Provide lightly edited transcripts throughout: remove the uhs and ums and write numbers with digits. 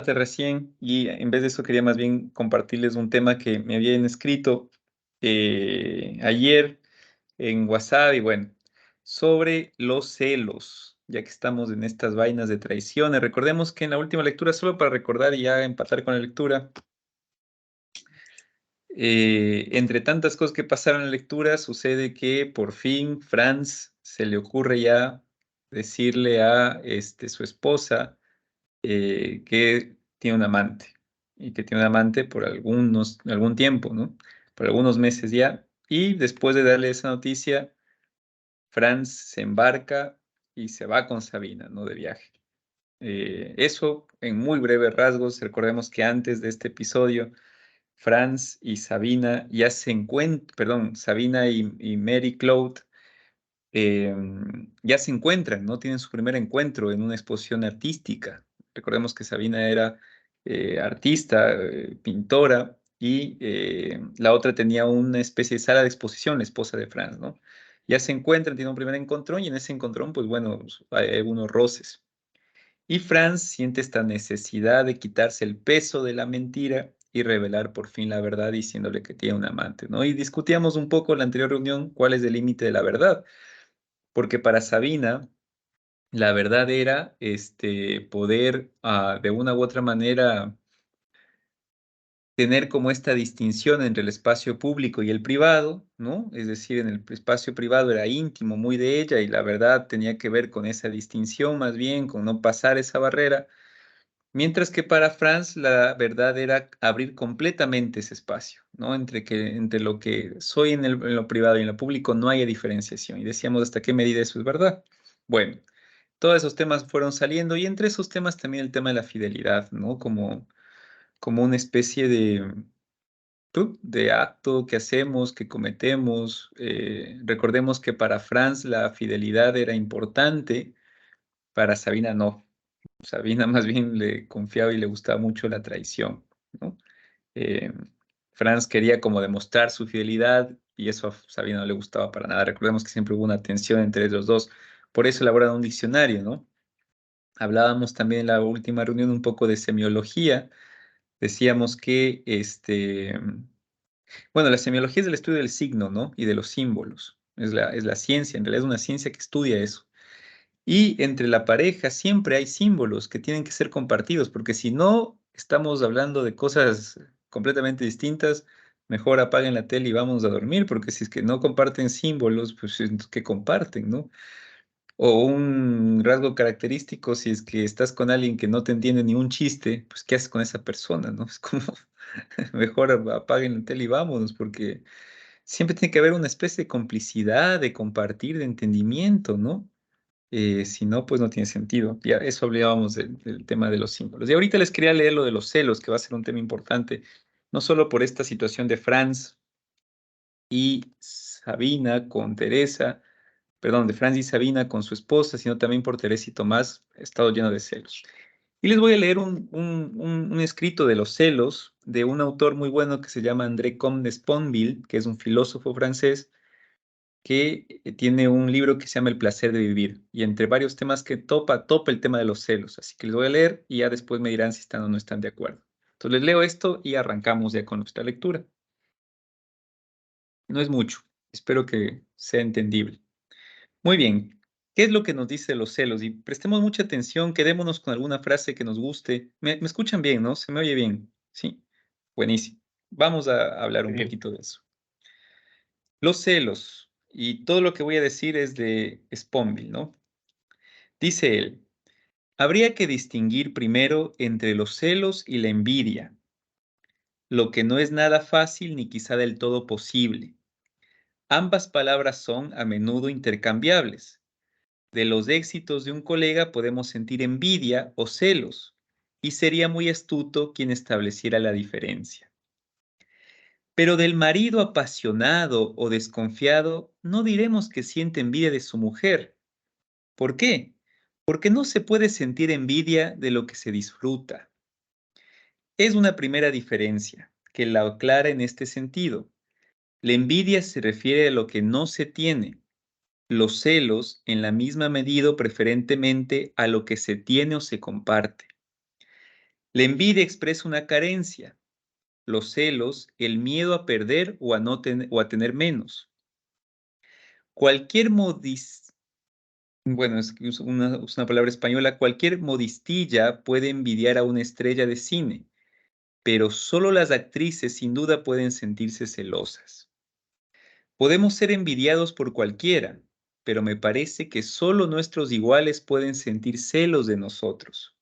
Recién y en vez de eso quería más bien compartirles un tema que me habían escrito ayer en WhatsApp y bueno, sobre los celos, ya que estamos en estas vainas de traiciones. Recordemos que en la última lectura, solo para recordar y ya empatar con la lectura, entre tantas cosas que pasaron en la lectura, sucede que por fin Franz se le ocurre ya decirle a su esposa que tiene un amante y que tiene un amante por algún tiempo, ¿no? Por algunos meses ya. Y después de darle esa noticia, Franz se embarca y se va con Sabina, ¿no? De viaje. Eso en muy breves rasgos. Recordemos que antes de este episodio, Franz y Sabina ya se encuentran, perdón, Sabina y Mary Claude eh, ya se encuentran, ¿no? Tienen su primer encuentro en una exposición artística. Recordemos que Sabina era artista, pintora, y la otra tenía una especie de sala de exposición, la esposa de Franz, ¿no? Ya se encuentran, tienen un primer encontrón, y en ese encontrón, pues bueno, hay unos roces. Y Franz siente esta necesidad de quitarse el peso de la mentira y revelar por fin la verdad diciéndole que tiene un amante, ¿no? Y discutíamos un poco en la anterior reunión cuál es el límite de la verdad porque para Sabina la verdad era poder de una u otra manera tener como esta distinción entre el espacio público y el privado, ¿no? Es decir, en el espacio privado era íntimo, muy de ella, y la verdad tenía que ver con esa distinción, más bien, con no pasar esa barrera, mientras que para Franz la verdad era abrir completamente ese espacio, ¿no? Entre lo que soy en lo privado y en lo público no hay diferenciación, y decíamos hasta qué medida eso es verdad. Bueno. Todos esos temas fueron saliendo y entre esos temas también el tema de la fidelidad, ¿no? Como una especie de acto que hacemos, que cometemos. Recordemos que para Franz la fidelidad era importante, para Sabina no. Sabina más bien le confiaba y le gustaba mucho la traición, ¿no? Eh, Franz quería como demostrar su fidelidad y eso a Sabina no le gustaba para nada. Recordemos que siempre hubo una tensión entre ellos dos. Por eso elaboraron un diccionario, ¿no? Hablábamos también en la última reunión un poco de semiología. Decíamos que, bueno, la semiología es el estudio del signo, ¿no? Y de los símbolos. Es la ciencia, en realidad es una ciencia que estudia eso. Y entre la pareja siempre hay símbolos que tienen que ser compartidos, porque si no estamos hablando de cosas completamente distintas, mejor apaguen la tele y vamos a dormir, porque si es que no comparten símbolos, pues ¿qué comparten, no? O un rasgo característico, si es que estás con alguien que no te entiende ni un chiste, pues ¿qué haces con esa persona, no? Es como, mejor apaguen la tele y vámonos, porque siempre tiene que haber una especie de complicidad, de compartir, de entendimiento, ¿no? Si no, pues no tiene sentido. Ya eso hablábamos del tema de los símbolos. Y ahorita les quería leer lo de los celos, que va a ser un tema importante, no solo por esta situación de Franz y Sabina con Teresa, perdón, de Franz y Sabina con su esposa, sino también por Teresa y Tomás, he estado lleno de celos. Y les voy a leer un escrito de los celos de un autor muy bueno que se llama André Comte de Sponville, que es un filósofo francés, que tiene un libro que se llama El placer de vivir, y entre varios temas que topa el tema de los celos. Así que les voy a leer y ya después me dirán si están o no están de acuerdo. Entonces les leo esto y arrancamos ya con nuestra lectura. No es mucho, espero que sea entendible. Muy bien. ¿Qué es lo que nos dice los celos? Y prestemos mucha atención, quedémonos con alguna frase que nos guste. Me escuchan bien, ¿no? ¿Se me oye bien? Sí. Buenísimo. Vamos a hablar un Bien. poquito de eso. Los celos. Y todo lo que voy a decir es de Sponville, ¿no? Dice él, habría que distinguir primero entre los celos y la envidia, lo que no es nada fácil ni quizá del todo posible. Ambas palabras son a menudo intercambiables. De los éxitos de un colega podemos sentir envidia o celos, y sería muy astuto quien estableciera la diferencia. Pero del marido apasionado o desconfiado no diremos que siente envidia de su mujer. ¿Por qué? Porque no se puede sentir envidia de lo que se disfruta. Es una primera diferencia que la aclara en este sentido. La envidia se refiere a lo que no se tiene, los celos en la misma medida preferentemente a lo que se tiene o se comparte. La envidia expresa una carencia, los celos, el miedo a perder o a, o a tener menos. Cualquier bueno, es una palabra española, cualquier modistilla puede envidiar a una estrella de cine, pero solo las actrices sin duda pueden sentirse celosas. Podemos ser envidiados por cualquiera, pero me parece que solo nuestros iguales pueden sentir celos de nosotros.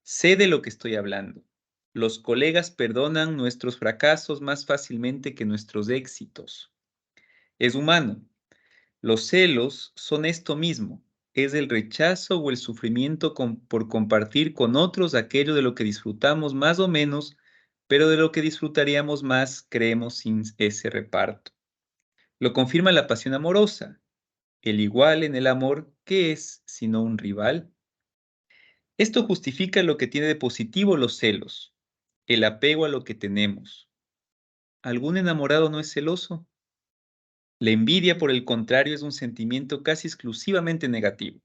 Sé de lo que estoy hablando. Los colegas perdonan nuestros fracasos más fácilmente que nuestros éxitos. Es humano. Los celos son esto mismo, es el rechazo o el sufrimiento por compartir con otros aquello de lo que disfrutamos más o menos, pero de lo que disfrutaríamos más creemos sin ese reparto. Lo confirma la pasión amorosa. El igual en el amor, ¿qué es sino un rival? Esto justifica lo que tiene de positivo los celos, el apego a lo que tenemos. ¿Algún enamorado no es celoso? La envidia, por el contrario, es un sentimiento casi exclusivamente negativo.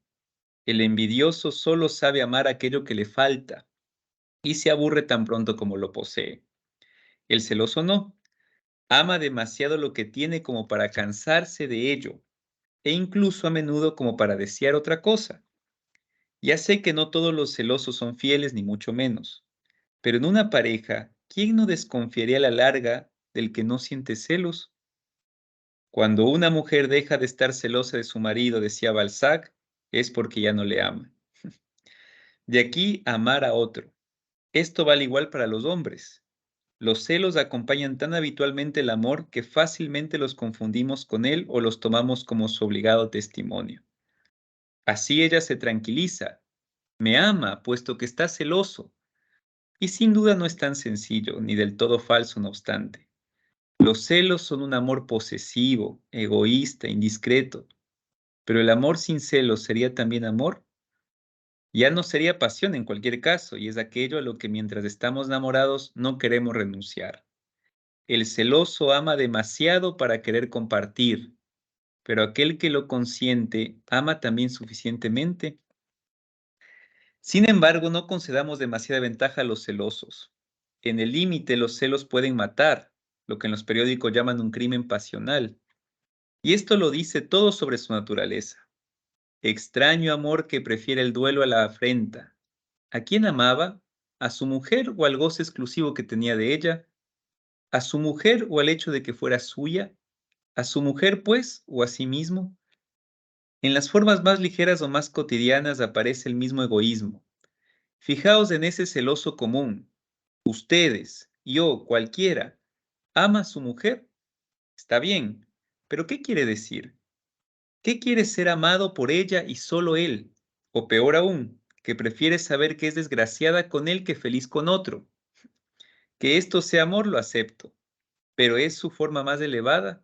El envidioso solo sabe amar aquello que le falta y se aburre tan pronto como lo posee. El celoso no. Ama demasiado lo que tiene como para cansarse de ello e incluso a menudo como para desear otra cosa. Ya sé que no todos los celosos son fieles ni mucho menos, pero en una pareja, ¿quién no desconfiaría a la larga del que no siente celos? Cuando una mujer deja de estar celosa de su marido, decía Balzac, es porque ya no le ama. De aquí amar a otro. Esto vale igual para los hombres. Los celos acompañan tan habitualmente el amor que fácilmente los confundimos con él o los tomamos como su obligado testimonio. Así ella se tranquiliza, me ama, puesto que está celoso. Y sin duda no es tan sencillo, ni del todo falso, no obstante. Los celos son un amor posesivo, egoísta, indiscreto. Pero el amor sin celos sería también amor. Ya no sería pasión en cualquier caso, y es aquello a lo que mientras estamos enamorados no queremos renunciar. El celoso ama demasiado para querer compartir, pero aquel que lo consiente ama también suficientemente. Sin embargo, no concedamos demasiada ventaja a los celosos. En el límite, los celos pueden matar, lo que en los periódicos llaman un crimen pasional. Y esto lo dice todo sobre su naturaleza. Extraño amor que prefiere el duelo a la afrenta. ¿A quién amaba? ¿A su mujer o al goce exclusivo que tenía de ella? ¿A su mujer o al hecho de que fuera suya? ¿A su mujer, pues, o a sí mismo? En las formas más ligeras o más cotidianas aparece el mismo egoísmo. Fijaos en ese celoso común. Ustedes, yo, cualquiera, ama a su mujer. Está bien, pero ¿qué quiere decir? ¿Qué quiere ser amado por ella y solo él? O peor aún, que prefiere saber que es desgraciada con él que feliz con otro. Que esto sea amor lo acepto, pero ¿es su forma más elevada?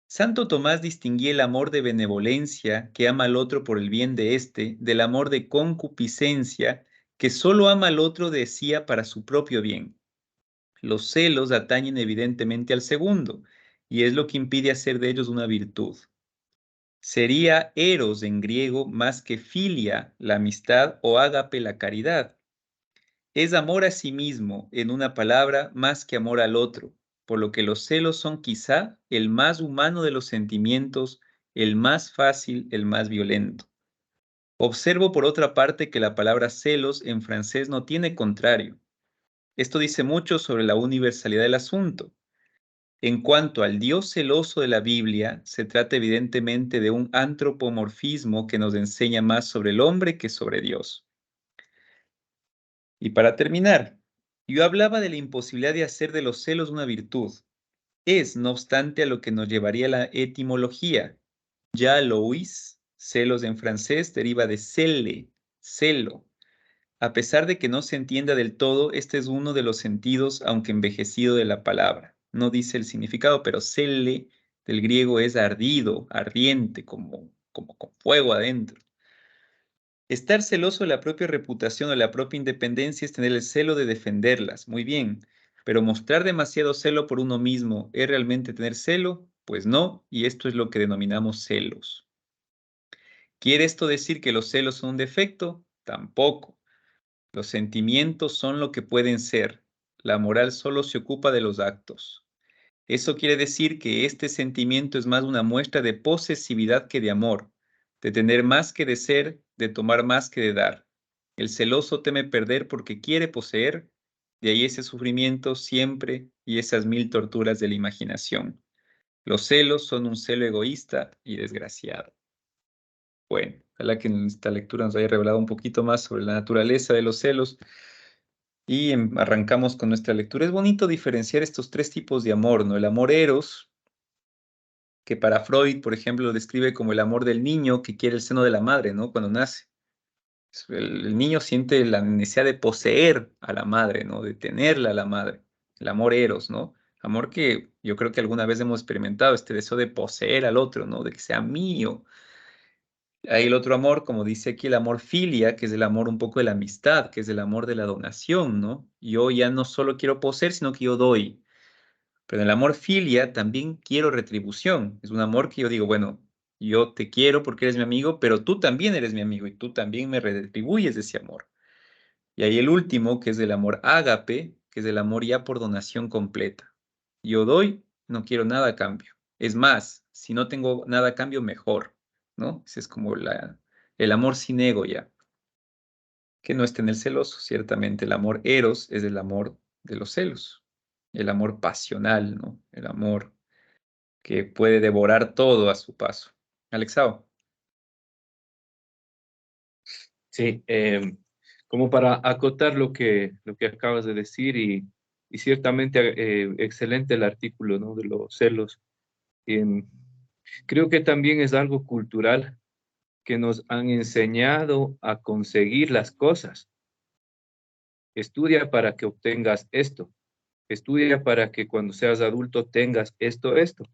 Santo Tomás distinguía el amor de benevolencia, que ama al otro por el bien de éste, del amor de concupiscencia, que solo ama al otro decía para su propio bien. Los celos atañen evidentemente al segundo, y es lo que impide hacer de ellos una virtud. Sería eros en griego más que filia, la amistad, o ágape, la caridad. Es amor a sí mismo, en una palabra, más que amor al otro, por lo que los celos son quizá el más humano de los sentimientos, el más fácil, el más violento. Observo por otra parte que la palabra celos en francés no tiene contrario. Esto dice mucho sobre la universalidad del asunto. En cuanto al Dios celoso de la Biblia, se trata evidentemente de un antropomorfismo que nos enseña más sobre el hombre que sobre Dios. Y para terminar, yo hablaba de la imposibilidad de hacer de los celos una virtud. Es, no obstante, a lo que nos llevaría la etimología. Ya lo oís, celos en francés deriva de celle, celo. A pesar de que no se entienda del todo, este es uno de los sentidos, aunque envejecido, de la palabra. No dice el significado, pero celle del griego es ardido, ardiente, como con fuego adentro. Estar celoso de la propia reputación o de la propia independencia es tener el celo de defenderlas, muy bien, pero mostrar demasiado celo por uno mismo, ¿es realmente tener celo? Pues no, y esto es lo que denominamos celos. ¿Quiere esto decir que los celos son un defecto? Tampoco. Los sentimientos son lo que pueden ser. La moral solo se ocupa de los actos. Eso quiere decir que este sentimiento es más una muestra de posesividad que de amor, de tener más que de ser, de tomar más que de dar. El celoso teme perder porque quiere poseer, de ahí ese sufrimiento siempre y esas mil torturas de la imaginación. Los celos son un celo egoísta y desgraciado. Bueno, ojalá que en esta lectura nos haya revelado un poquito más sobre la naturaleza de los celos y arrancamos con nuestra lectura. Es bonito diferenciar estos tres tipos de amor, ¿no? El amor eros, que para Freud, por ejemplo, lo describe como el amor del niño que quiere el seno de la madre, ¿no? Cuando nace. El niño siente la necesidad de poseer a la madre, ¿no? De tenerla a la madre. El amor eros, ¿no? Amor que yo creo que alguna vez hemos experimentado, este deseo de poseer al otro, ¿no? De que sea mío. Hay el otro amor, como dice aquí, el amor filia, que es el amor un poco de la amistad, que es el amor de la donación, ¿no? Yo ya no solo quiero poseer, sino que yo doy. Pero en el amor filia también quiero retribución. Es un amor que yo digo, bueno, yo te quiero porque eres mi amigo, pero tú también eres mi amigo y tú también me retribuyes ese amor. Y hay el último, que es el amor ágape, que es el amor ya por donación completa. Yo doy, no quiero nada a cambio. Es más, si no tengo nada a cambio, mejor, ¿no? Ese es como el amor sin ego ya, que no está en el celoso. Ciertamente el amor eros es el amor de los celos, el amor pasional, ¿no? El amor que puede devorar todo a su paso. Alexao. Sí, como para acotar lo que acabas de decir y ciertamente excelente el artículo, ¿no? De los celos. Em, Creo que también es algo cultural que nos han enseñado a conseguir las cosas. Estudia para que obtengas esto. Estudia para que cuando seas adulto tengas esto, esto.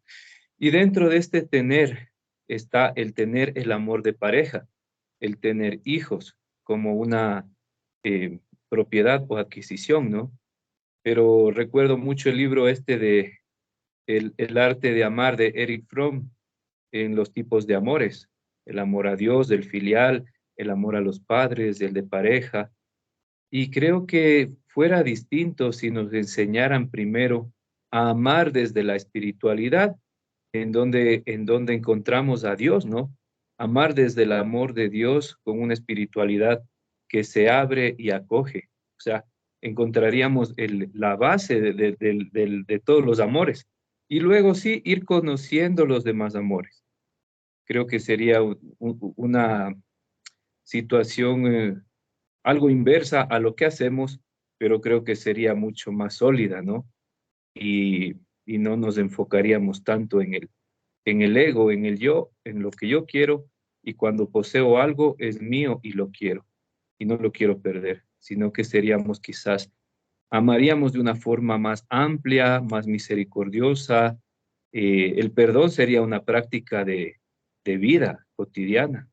Y dentro de este tener está el tener el amor de pareja, el tener hijos como una eh, propiedad o adquisición, ¿no? Pero recuerdo mucho el libro este de el arte de amar de Eric Fromm en los tipos de amores, el amor a Dios, el filial, el amor a los padres, el de pareja. Y creo que fuera distinto si nos enseñaran primero a amar desde la espiritualidad, en donde encontramos a Dios, ¿no? Amar desde el amor de Dios con una espiritualidad que se abre y acoge. O sea, encontraríamos la base de todos los amores. Y luego sí, ir conociendo los demás amores. Creo que sería una situación algo inversa a lo que hacemos, pero creo que sería mucho más sólida, ¿no? Y, y no nos enfocaríamos tanto en el ego, en el yo, en lo que yo quiero, y cuando poseo algo es mío y lo quiero, y no lo quiero perder, sino que seríamos quizás, amaríamos de una forma más amplia, más misericordiosa. El perdón sería una práctica de vida cotidiana,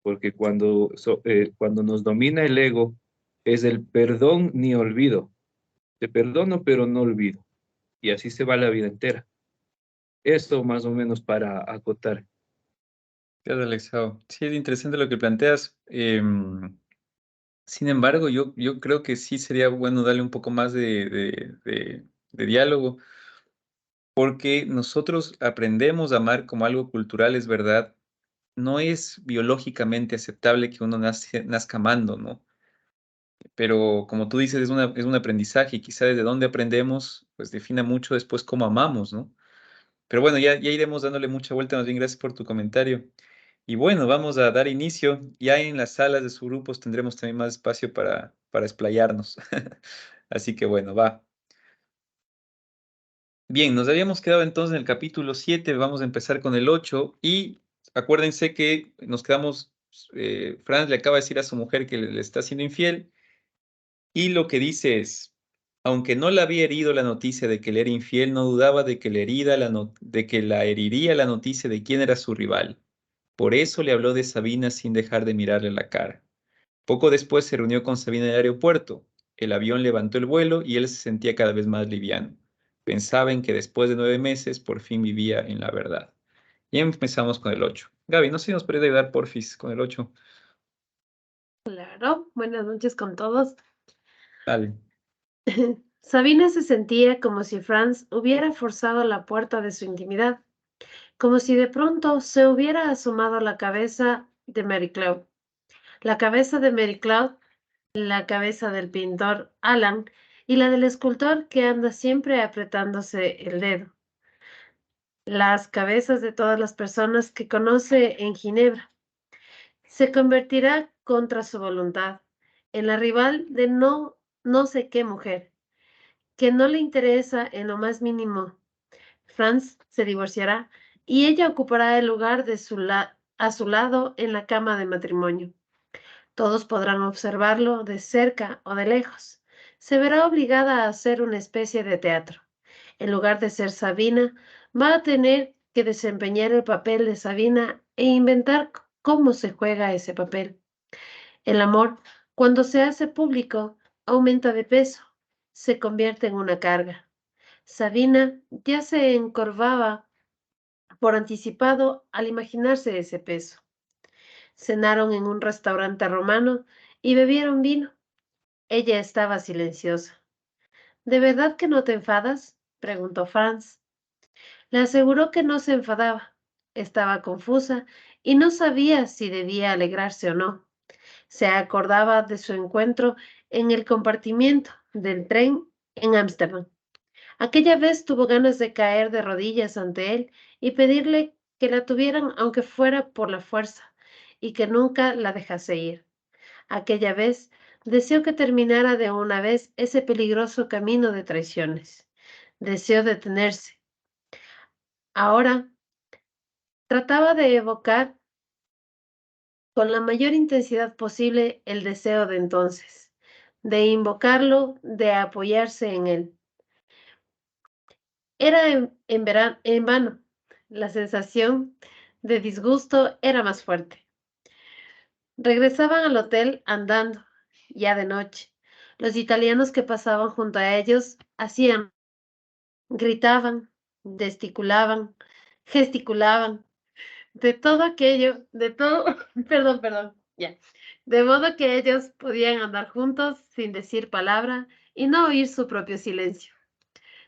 porque cuando nos domina el ego, es el perdón ni olvido. Te perdono, pero no olvido. Y así se va la vida entera. Esto más o menos para acotar. Gracias, Alexao. Sí, es interesante lo que planteas. Sin embargo, yo creo que sí sería bueno darle un poco más de diálogo, porque nosotros aprendemos a amar como algo cultural, es verdad. No es biológicamente aceptable que uno nazca amando, ¿no? Pero como tú dices, es un aprendizaje y quizá desde dónde aprendemos, pues defina mucho después cómo amamos, ¿no? Pero bueno, ya iremos dándole mucha vuelta. Más bien, gracias por tu comentario. Y bueno, vamos a dar inicio. Ya en las salas de sus grupos tendremos también más espacio para explayarnos. Así que bueno, va. Bien, nos habíamos quedado entonces en el capítulo 7. Vamos a empezar con el 8. Y acuérdense que nos quedamos, Franz le acaba de decir a su mujer que le está siendo infiel. Y lo que dice es, aunque no le había herido la noticia de que le era infiel, no dudaba de que de que la heriría la noticia de quién era su rival. Por eso le habló de Sabina sin dejar de mirarle la cara. Poco después se reunió con Sabina en el aeropuerto. El avión levantó el vuelo y él se sentía cada vez más liviano. Pensaba en que después de 9 meses por fin vivía en la verdad. Y empezamos con el 8. Gaby, no sé si nos puede ayudar, porfis, con el 8. Claro, buenas noches con todos. Dale. Sabina se sentía como si Franz hubiera forzado la puerta de su intimidad, como si de pronto se hubiera asomado la cabeza de Mary Cloud. La cabeza de Mary Cloud, la cabeza del pintor Alan y la del escultor que anda siempre apretándose el dedo. Las cabezas de todas las personas que conoce en Ginebra. Se convertirá contra su voluntad en la rival de no sé qué mujer, que no le interesa en lo más mínimo. Franz se divorciará y ella ocupará el lugar a su lado en la cama de matrimonio. Todos podrán observarlo de cerca o de lejos. Se verá obligada a hacer una especie de teatro. En lugar de ser Sabina, va a tener que desempeñar el papel de Sabina e inventar cómo se juega ese papel. El amor, cuando se hace público, aumenta de peso, se convierte en una carga. Sabina ya se encorvaba por anticipado al imaginarse ese peso. Cenaron en un restaurante romano y bebieron vino. Ella estaba silenciosa. ¿De verdad que no te enfadas?, preguntó Franz. Le aseguró que no se enfadaba. Estaba confusa y no sabía si debía alegrarse o no. Se acordaba de su encuentro en el compartimiento del tren en Ámsterdam. Aquella vez tuvo ganas de caer de rodillas ante él y pedirle que la tuvieran aunque fuera por la fuerza y que nunca la dejase ir. Aquella vez deseó que terminara de una vez ese peligroso camino de traiciones. Deseó detenerse. Ahora trataba de evocar con la mayor intensidad posible el deseo de entonces, de invocarlo, de apoyarse en él. Era en vano. La sensación de disgusto era más fuerte. Regresaban al hotel andando, ya de noche. Los italianos que pasaban junto a ellos hacían, gritaban, gesticulaban, de todo aquello, de todo, perdón, ya. De modo que ellos podían andar juntos sin decir palabra y no oír su propio silencio.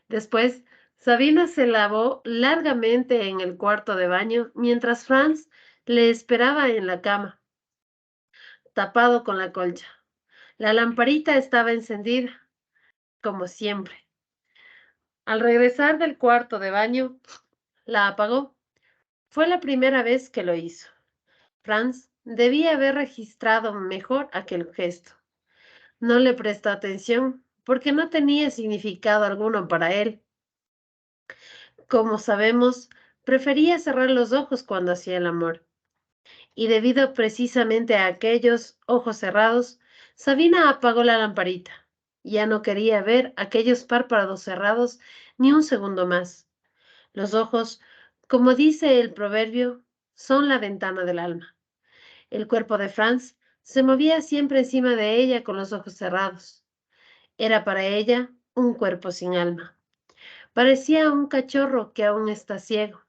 Después, Sabina se lavó largamente en el cuarto de baño mientras Franz le esperaba en la cama, tapado con la colcha. La lamparita estaba encendida, como siempre. Al regresar del cuarto de baño, la apagó. Fue la primera vez que lo hizo. Franz debía haber registrado mejor aquel gesto. No le prestó atención porque no tenía significado alguno para él. Como sabemos, prefería cerrar los ojos cuando hacía el amor. Y debido precisamente a aquellos ojos cerrados, Sabina apagó la lamparita. Ya no quería ver aquellos párpados cerrados ni un segundo más. Los ojos, como dice el proverbio, son la ventana del alma. El cuerpo de Franz se movía siempre encima de ella con los ojos cerrados. Era para ella un cuerpo sin alma. Parecía un cachorro que aún está ciego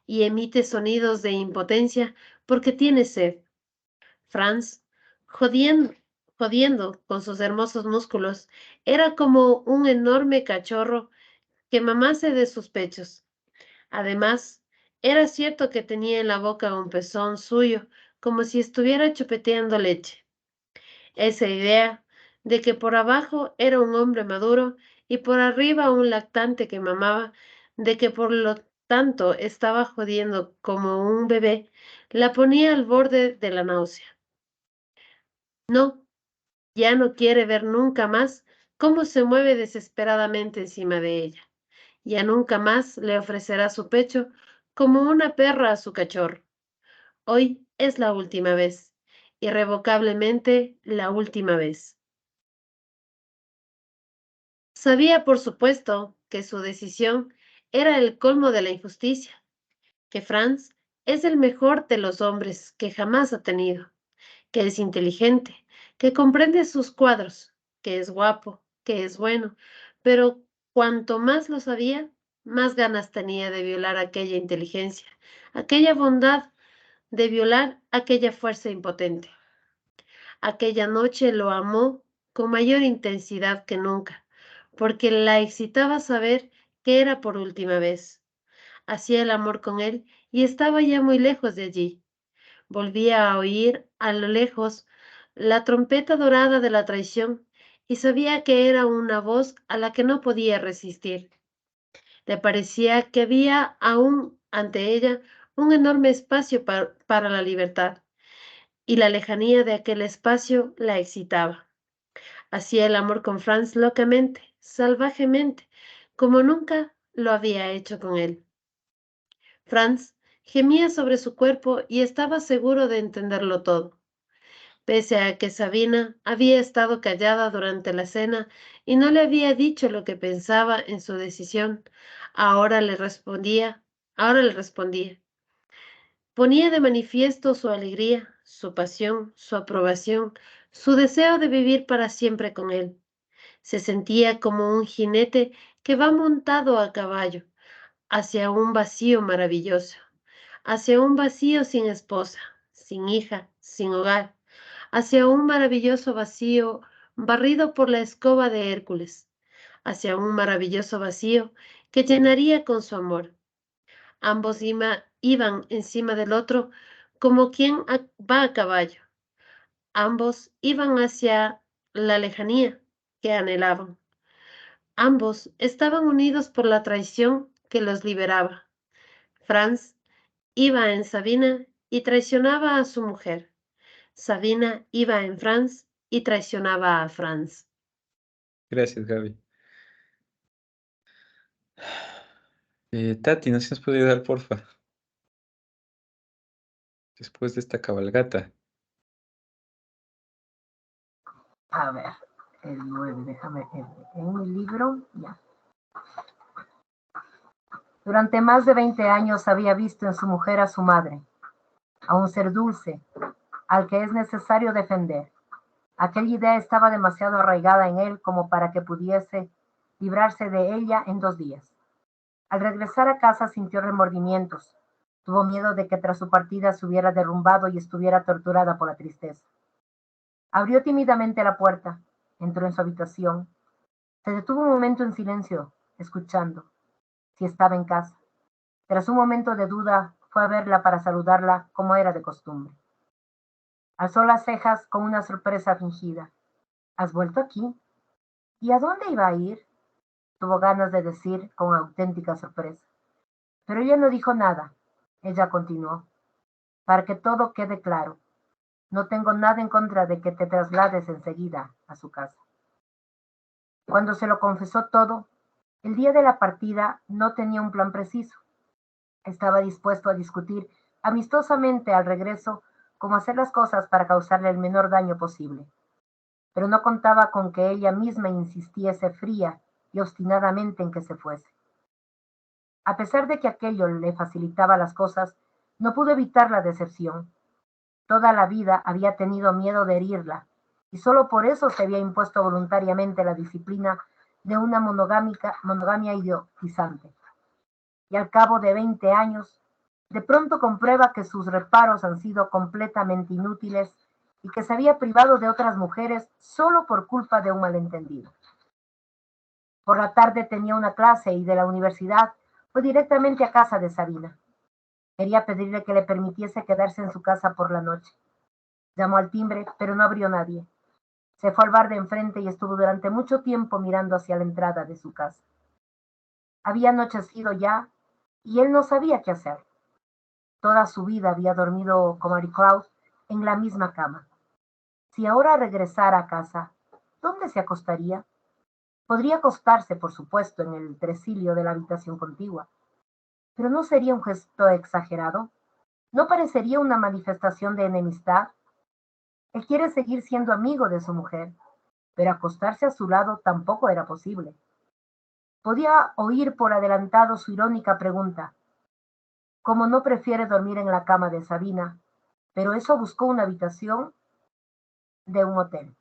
y emite sonidos de impotencia porque tiene sed. Franz, jodiendo, jodiendo con sus hermosos músculos, era como un enorme cachorro que mamase de sus pechos. Además, era cierto que tenía en la boca un pezón suyo, como si estuviera chupeteando leche. Esa idea de que por abajo era un hombre maduro y por arriba un lactante que mamaba, de que por lo tanto estaba jodiendo como un bebé, la ponía al borde de la náusea. No, ya no quiere ver nunca más cómo se mueve desesperadamente encima de ella. Ya nunca más le ofrecerá su pecho como una perra a su cachorro. Hoy es la última vez, irrevocablemente la última vez. Sabía, por supuesto, que su decisión era el colmo de la injusticia, que Franz es el mejor de los hombres que jamás ha tenido, que es inteligente, que comprende sus cuadros, que es guapo, que es bueno, pero cuanto más lo sabía, más ganas tenía de violar aquella inteligencia, aquella bondad, de violar aquella fuerza impotente. Aquella noche lo amó con mayor intensidad que nunca, porque la excitaba saber que era por última vez. Hacía el amor con él y estaba ya muy lejos de allí. Volvía a oír a lo lejos la trompeta dorada de la traición y sabía que era una voz a la que no podía resistir. Le parecía que había aún ante ella un enorme espacio para la libertad, y la lejanía de aquel espacio la excitaba. Hacía el amor con Franz locamente, salvajemente, como nunca lo había hecho con él. Franz gemía sobre su cuerpo y estaba seguro de entenderlo todo. Pese a que Sabina había estado callada durante la cena y no le había dicho lo que pensaba en su decisión, ahora le respondía, ahora le respondía. Ponía de manifiesto su alegría, su pasión, su aprobación, su deseo de vivir para siempre con él. Se sentía como un jinete que va montado a caballo hacia un vacío maravilloso, hacia un vacío sin esposa, sin hija, sin hogar, hacia un maravilloso vacío barrido por la escoba de Hércules, hacia un maravilloso vacío que llenaría con su amor. Ambos iban encima del otro como quien va a caballo. Ambos iban hacia la lejanía que anhelaban. Ambos estaban unidos por la traición que los liberaba. Franz iba en Sabina y traicionaba a su mujer. Sabina iba en Franz y traicionaba a Franz. Gracias, Gaby. Tati, ¿no se nos puede ayudar, porfa? Después de esta cabalgata. A ver, el 9, déjame ver. En mi libro, ya. Durante más de 20 años había visto en su mujer a su madre, a un ser dulce, al que es necesario defender. Aquella idea estaba demasiado arraigada en él como para que pudiese librarse de ella en 2 días. Al regresar a casa sintió remordimientos. Tuvo miedo de que tras su partida se hubiera derrumbado y estuviera torturada por la tristeza. Abrió tímidamente la puerta, entró en su habitación. Se detuvo un momento en silencio, escuchando si estaba en casa. Tras un momento de duda, fue a verla para saludarla como era de costumbre. Alzó las cejas con una sorpresa fingida. ¿Has vuelto aquí? ¿Y a dónde iba a ir? Tuvo ganas de decir con auténtica sorpresa. Pero ella no dijo nada. Ella continuó. Para que todo quede claro, no tengo nada en contra de que te traslades enseguida a su casa. Cuando se lo confesó todo, el día de la partida no tenía un plan preciso. Estaba dispuesto a discutir amistosamente al regreso cómo hacer las cosas para causarle el menor daño posible. Pero no contaba con que ella misma insistiese fría y obstinadamente en que se fuese. A pesar de que aquello le facilitaba las cosas, no pudo evitar la decepción. Toda la vida había tenido miedo de herirla, y solo por eso se había impuesto voluntariamente la disciplina de una monogamia idiotizante. Y al cabo de 20 años, de pronto comprueba que sus reparos han sido completamente inútiles y que se había privado de otras mujeres solo por culpa de un malentendido. Por la tarde tenía una clase y de la universidad fue directamente a casa de Sabina. Quería pedirle que le permitiese quedarse en su casa por la noche. Llamó al timbre, pero no abrió nadie. Se fue al bar de enfrente y estuvo durante mucho tiempo mirando hacia la entrada de su casa. Había anochecido ya y él no sabía qué hacer. Toda su vida había dormido con Mary Claude en la misma cama. Si ahora regresara a casa, ¿dónde se acostaría? Podría acostarse, por supuesto, en el tresillo de la habitación contigua. Pero ¿no sería un gesto exagerado? ¿No parecería una manifestación de enemistad? Él quiere seguir siendo amigo de su mujer, pero acostarse a su lado tampoco era posible. Podía oír por adelantado su irónica pregunta, como no prefiere dormir en la cama de Sabina, pero eso buscó una habitación de un hotel.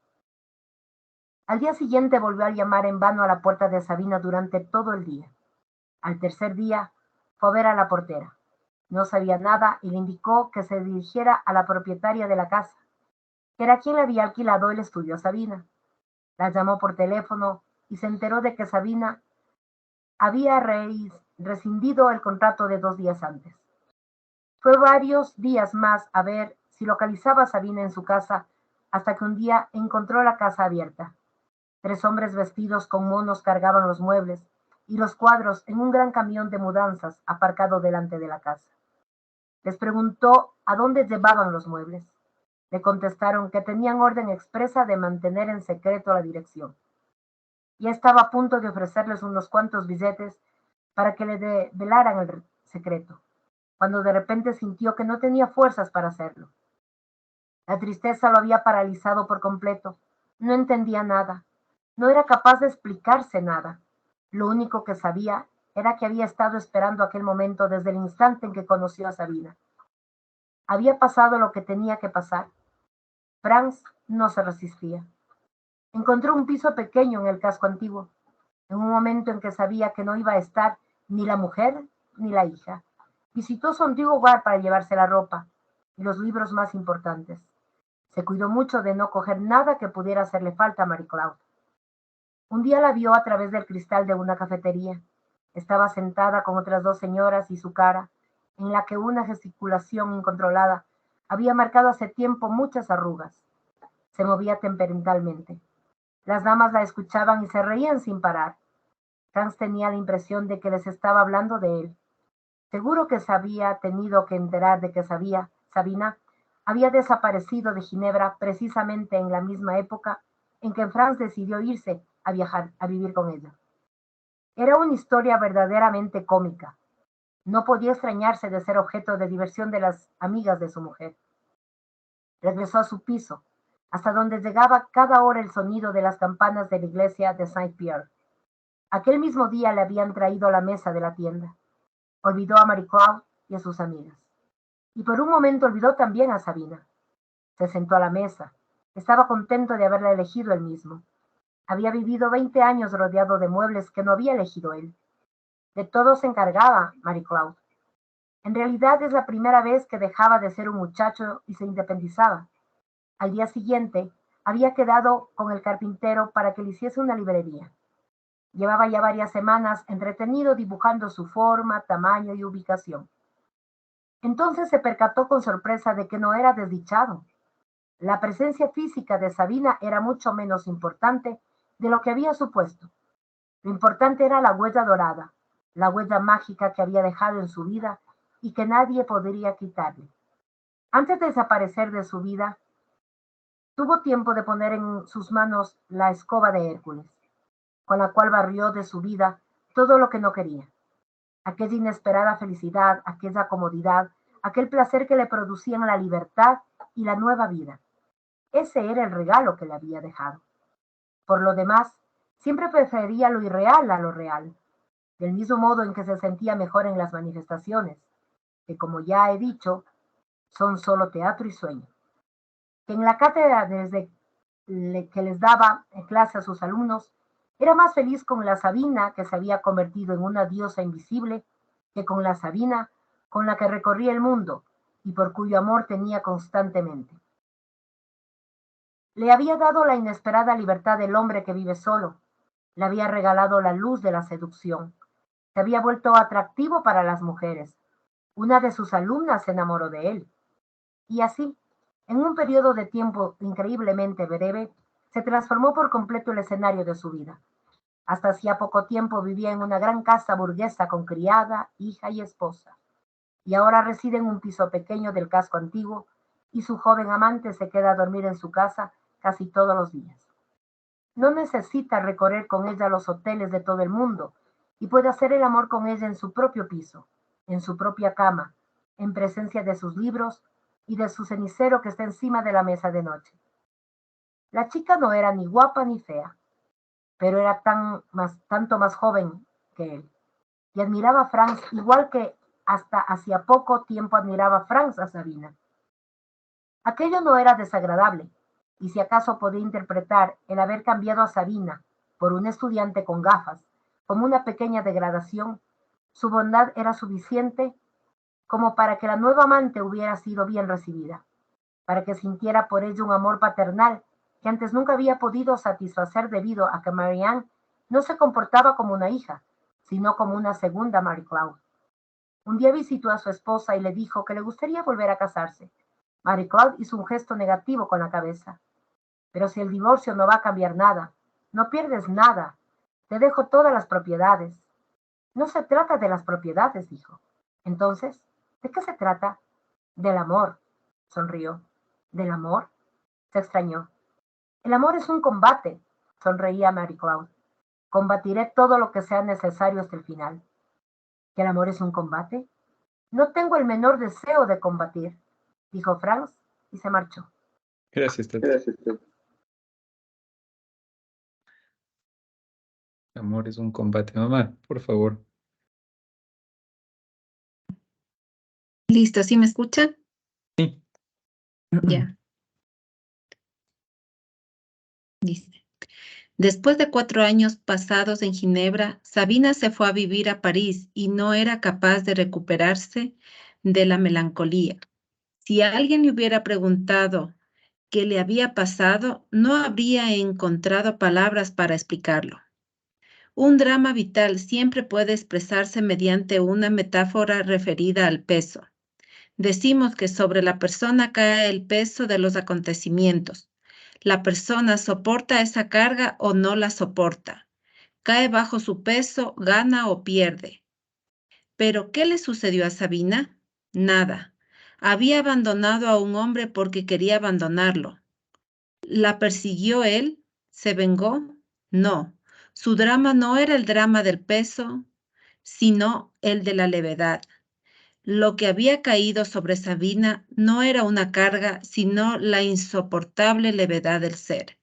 Al día siguiente volvió a llamar en vano a la puerta de Sabina durante todo el día. Al tercer día fue a ver a la portera. No sabía nada y le indicó que se dirigiera a la propietaria de la casa. que era quien le había alquilado el estudio a Sabina. La llamó por teléfono y se enteró de que Sabina había rescindido el contrato de 2 días antes. Fue varios días más a ver si localizaba a Sabina en su casa, hasta que un día encontró la casa abierta. 3 hombres vestidos con monos cargaban los muebles y los cuadros en un gran camión de mudanzas aparcado delante de la casa. Les preguntó a dónde llevaban los muebles. Le contestaron que tenían orden expresa de mantener en secreto la dirección. Ya estaba a punto de ofrecerles unos cuantos billetes para que le develaran el secreto, cuando de repente sintió que no tenía fuerzas para hacerlo. La tristeza lo había paralizado por completo. No entendía nada. No era capaz de explicarse nada. Lo único que sabía era que había estado esperando aquel momento desde el instante en que conoció a Sabina. Había pasado lo que tenía que pasar. Franz no se resistía. Encontró un piso pequeño en el casco antiguo, en un momento en que sabía que no iba a estar ni la mujer ni la hija. Visitó su antiguo hogar para llevarse la ropa y los libros más importantes. Se cuidó mucho de no coger nada que pudiera hacerle falta a Marie Claude. Un día la vio a través del cristal de una cafetería. Estaba sentada con otras 2 señoras y su cara, en la que una gesticulación incontrolada había marcado hace tiempo muchas arrugas. Se movía temperamentalmente. Las damas la escuchaban y se reían sin parar. Franz tenía la impresión de que les estaba hablando de él. Seguro que se había tenido que enterar de que Sabina había desaparecido de Ginebra precisamente en la misma época en que Franz decidió irse a viajar, a vivir con ella. Era una historia verdaderamente cómica. No podía extrañarse de ser objeto de diversión de las amigas de su mujer. Regresó a su piso, hasta donde llegaba cada hora el sonido de las campanas de la iglesia de Saint-Pierre. Aquel mismo día le habían traído la mesa de la tienda. Olvidó a Marie Claude y a sus amigas. Y por un momento olvidó también a Sabina. Se sentó a la mesa. Estaba contento de haberla elegido él mismo. Había vivido 20 años rodeado de muebles que no había elegido él. De todo se encargaba Marie Claude. En realidad es la primera vez que dejaba de ser un muchacho y se independizaba. Al día siguiente, había quedado con el carpintero para que le hiciese una librería. Llevaba ya varias semanas entretenido dibujando su forma, tamaño y ubicación. Entonces se percató con sorpresa de que no era desdichado. La presencia física de Sabina era mucho menos importante de lo que había supuesto. Lo importante era la huella dorada, la huella mágica que había dejado en su vida y que nadie podría quitarle. Antes de desaparecer de su vida, tuvo tiempo de poner en sus manos la escoba de Hércules, con la cual barrió de su vida todo lo que no quería. Aquella inesperada felicidad, aquella comodidad, aquel placer que le producían la libertad y la nueva vida. Ese era el regalo que le había dejado. Por lo demás, siempre prefería lo irreal a lo real, del mismo modo en que se sentía mejor en las manifestaciones, que como ya he dicho, son solo teatro y sueño. Que en la cátedra desde que les daba clase a sus alumnos, era más feliz con la Sabina, que se había convertido en una diosa invisible, que con la Sabina con la que recorría el mundo y por cuyo amor tenía constantemente. Le había dado la inesperada libertad del hombre que vive solo, le había regalado la luz de la seducción, se había vuelto atractivo para las mujeres. Una de sus alumnas se enamoró de él. Y así, en un periodo de tiempo increíblemente breve, se transformó por completo el escenario de su vida. Hasta hacía poco tiempo vivía en una gran casa burguesa con criada, hija y esposa. Y ahora reside en un piso pequeño del casco antiguo y su joven amante se queda a dormir en su casa casi todos los días. No necesita recorrer con ella los hoteles de todo el mundo y puede hacer el amor con ella en su propio piso, en su propia cama, en presencia de sus libros y de su cenicero que está encima de la mesa de noche. La chica no era ni guapa ni fea, pero era tanto más joven que él, y admiraba a Franz igual que hasta hacía poco tiempo admiraba Franz a Sabina. Aquello no era desagradable, y si acaso podía interpretar el haber cambiado a Sabina por un estudiante con gafas como una pequeña degradación, su bondad era suficiente como para que la nueva amante hubiera sido bien recibida. para que sintiera por ella un amor paternal que antes nunca había podido satisfacer debido a que Marianne no se comportaba como una hija, sino como una segunda Mary Cloud. Un día visitó a su esposa y le dijo que le gustaría volver a casarse. Mary Cloud hizo un gesto negativo con la cabeza. Pero si el divorcio no va a cambiar nada, no pierdes nada. Te dejo todas las propiedades. No se trata de las propiedades, dijo. Entonces, ¿de qué se trata? Del amor, sonrió. ¿Del amor? Se extrañó. El amor es un combate, sonreía Mary Cloud. Combatiré todo lo que sea necesario hasta el final. ¿Que el amor es un combate? No tengo el menor deseo de combatir, dijo Franz y se marchó. Gracias, Tati. Amor es un combate. Mamá, por favor. Listo, ¿sí me escuchan? Sí. Ya. Dice. Después de 4 años pasados en Ginebra, Sabina se fue a vivir a París y no era capaz de recuperarse de la melancolía. Si alguien le hubiera preguntado qué le había pasado, no habría encontrado palabras para explicarlo. Un drama vital siempre puede expresarse mediante una metáfora referida al peso. Decimos que sobre la persona cae el peso de los acontecimientos. La persona soporta esa carga o no la soporta. Cae bajo su peso, gana o pierde. ¿Pero qué le sucedió a Sabina? Nada. Había abandonado a un hombre porque quería abandonarlo. ¿La persiguió él? ¿Se vengó? No. Su drama no era el drama del peso, sino el de la levedad. Lo que había caído sobre Sabina no era una carga, sino la insoportable levedad del ser.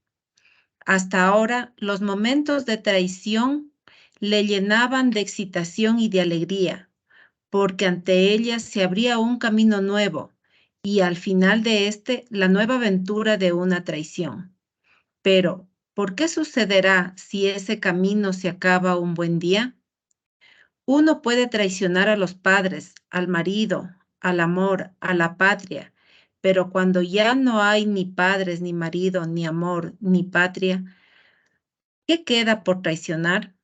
Hasta ahora, los momentos de traición le llenaban de excitación y de alegría, porque ante ella se abría un camino nuevo, y al final de este, la nueva aventura de una traición. Pero, ¿por qué sucederá si ese camino se acaba un buen día? Uno puede traicionar a los padres, al marido, al amor, a la patria, pero cuando ya no hay ni padres, ni marido, ni amor, ni patria, ¿qué queda por traicionar?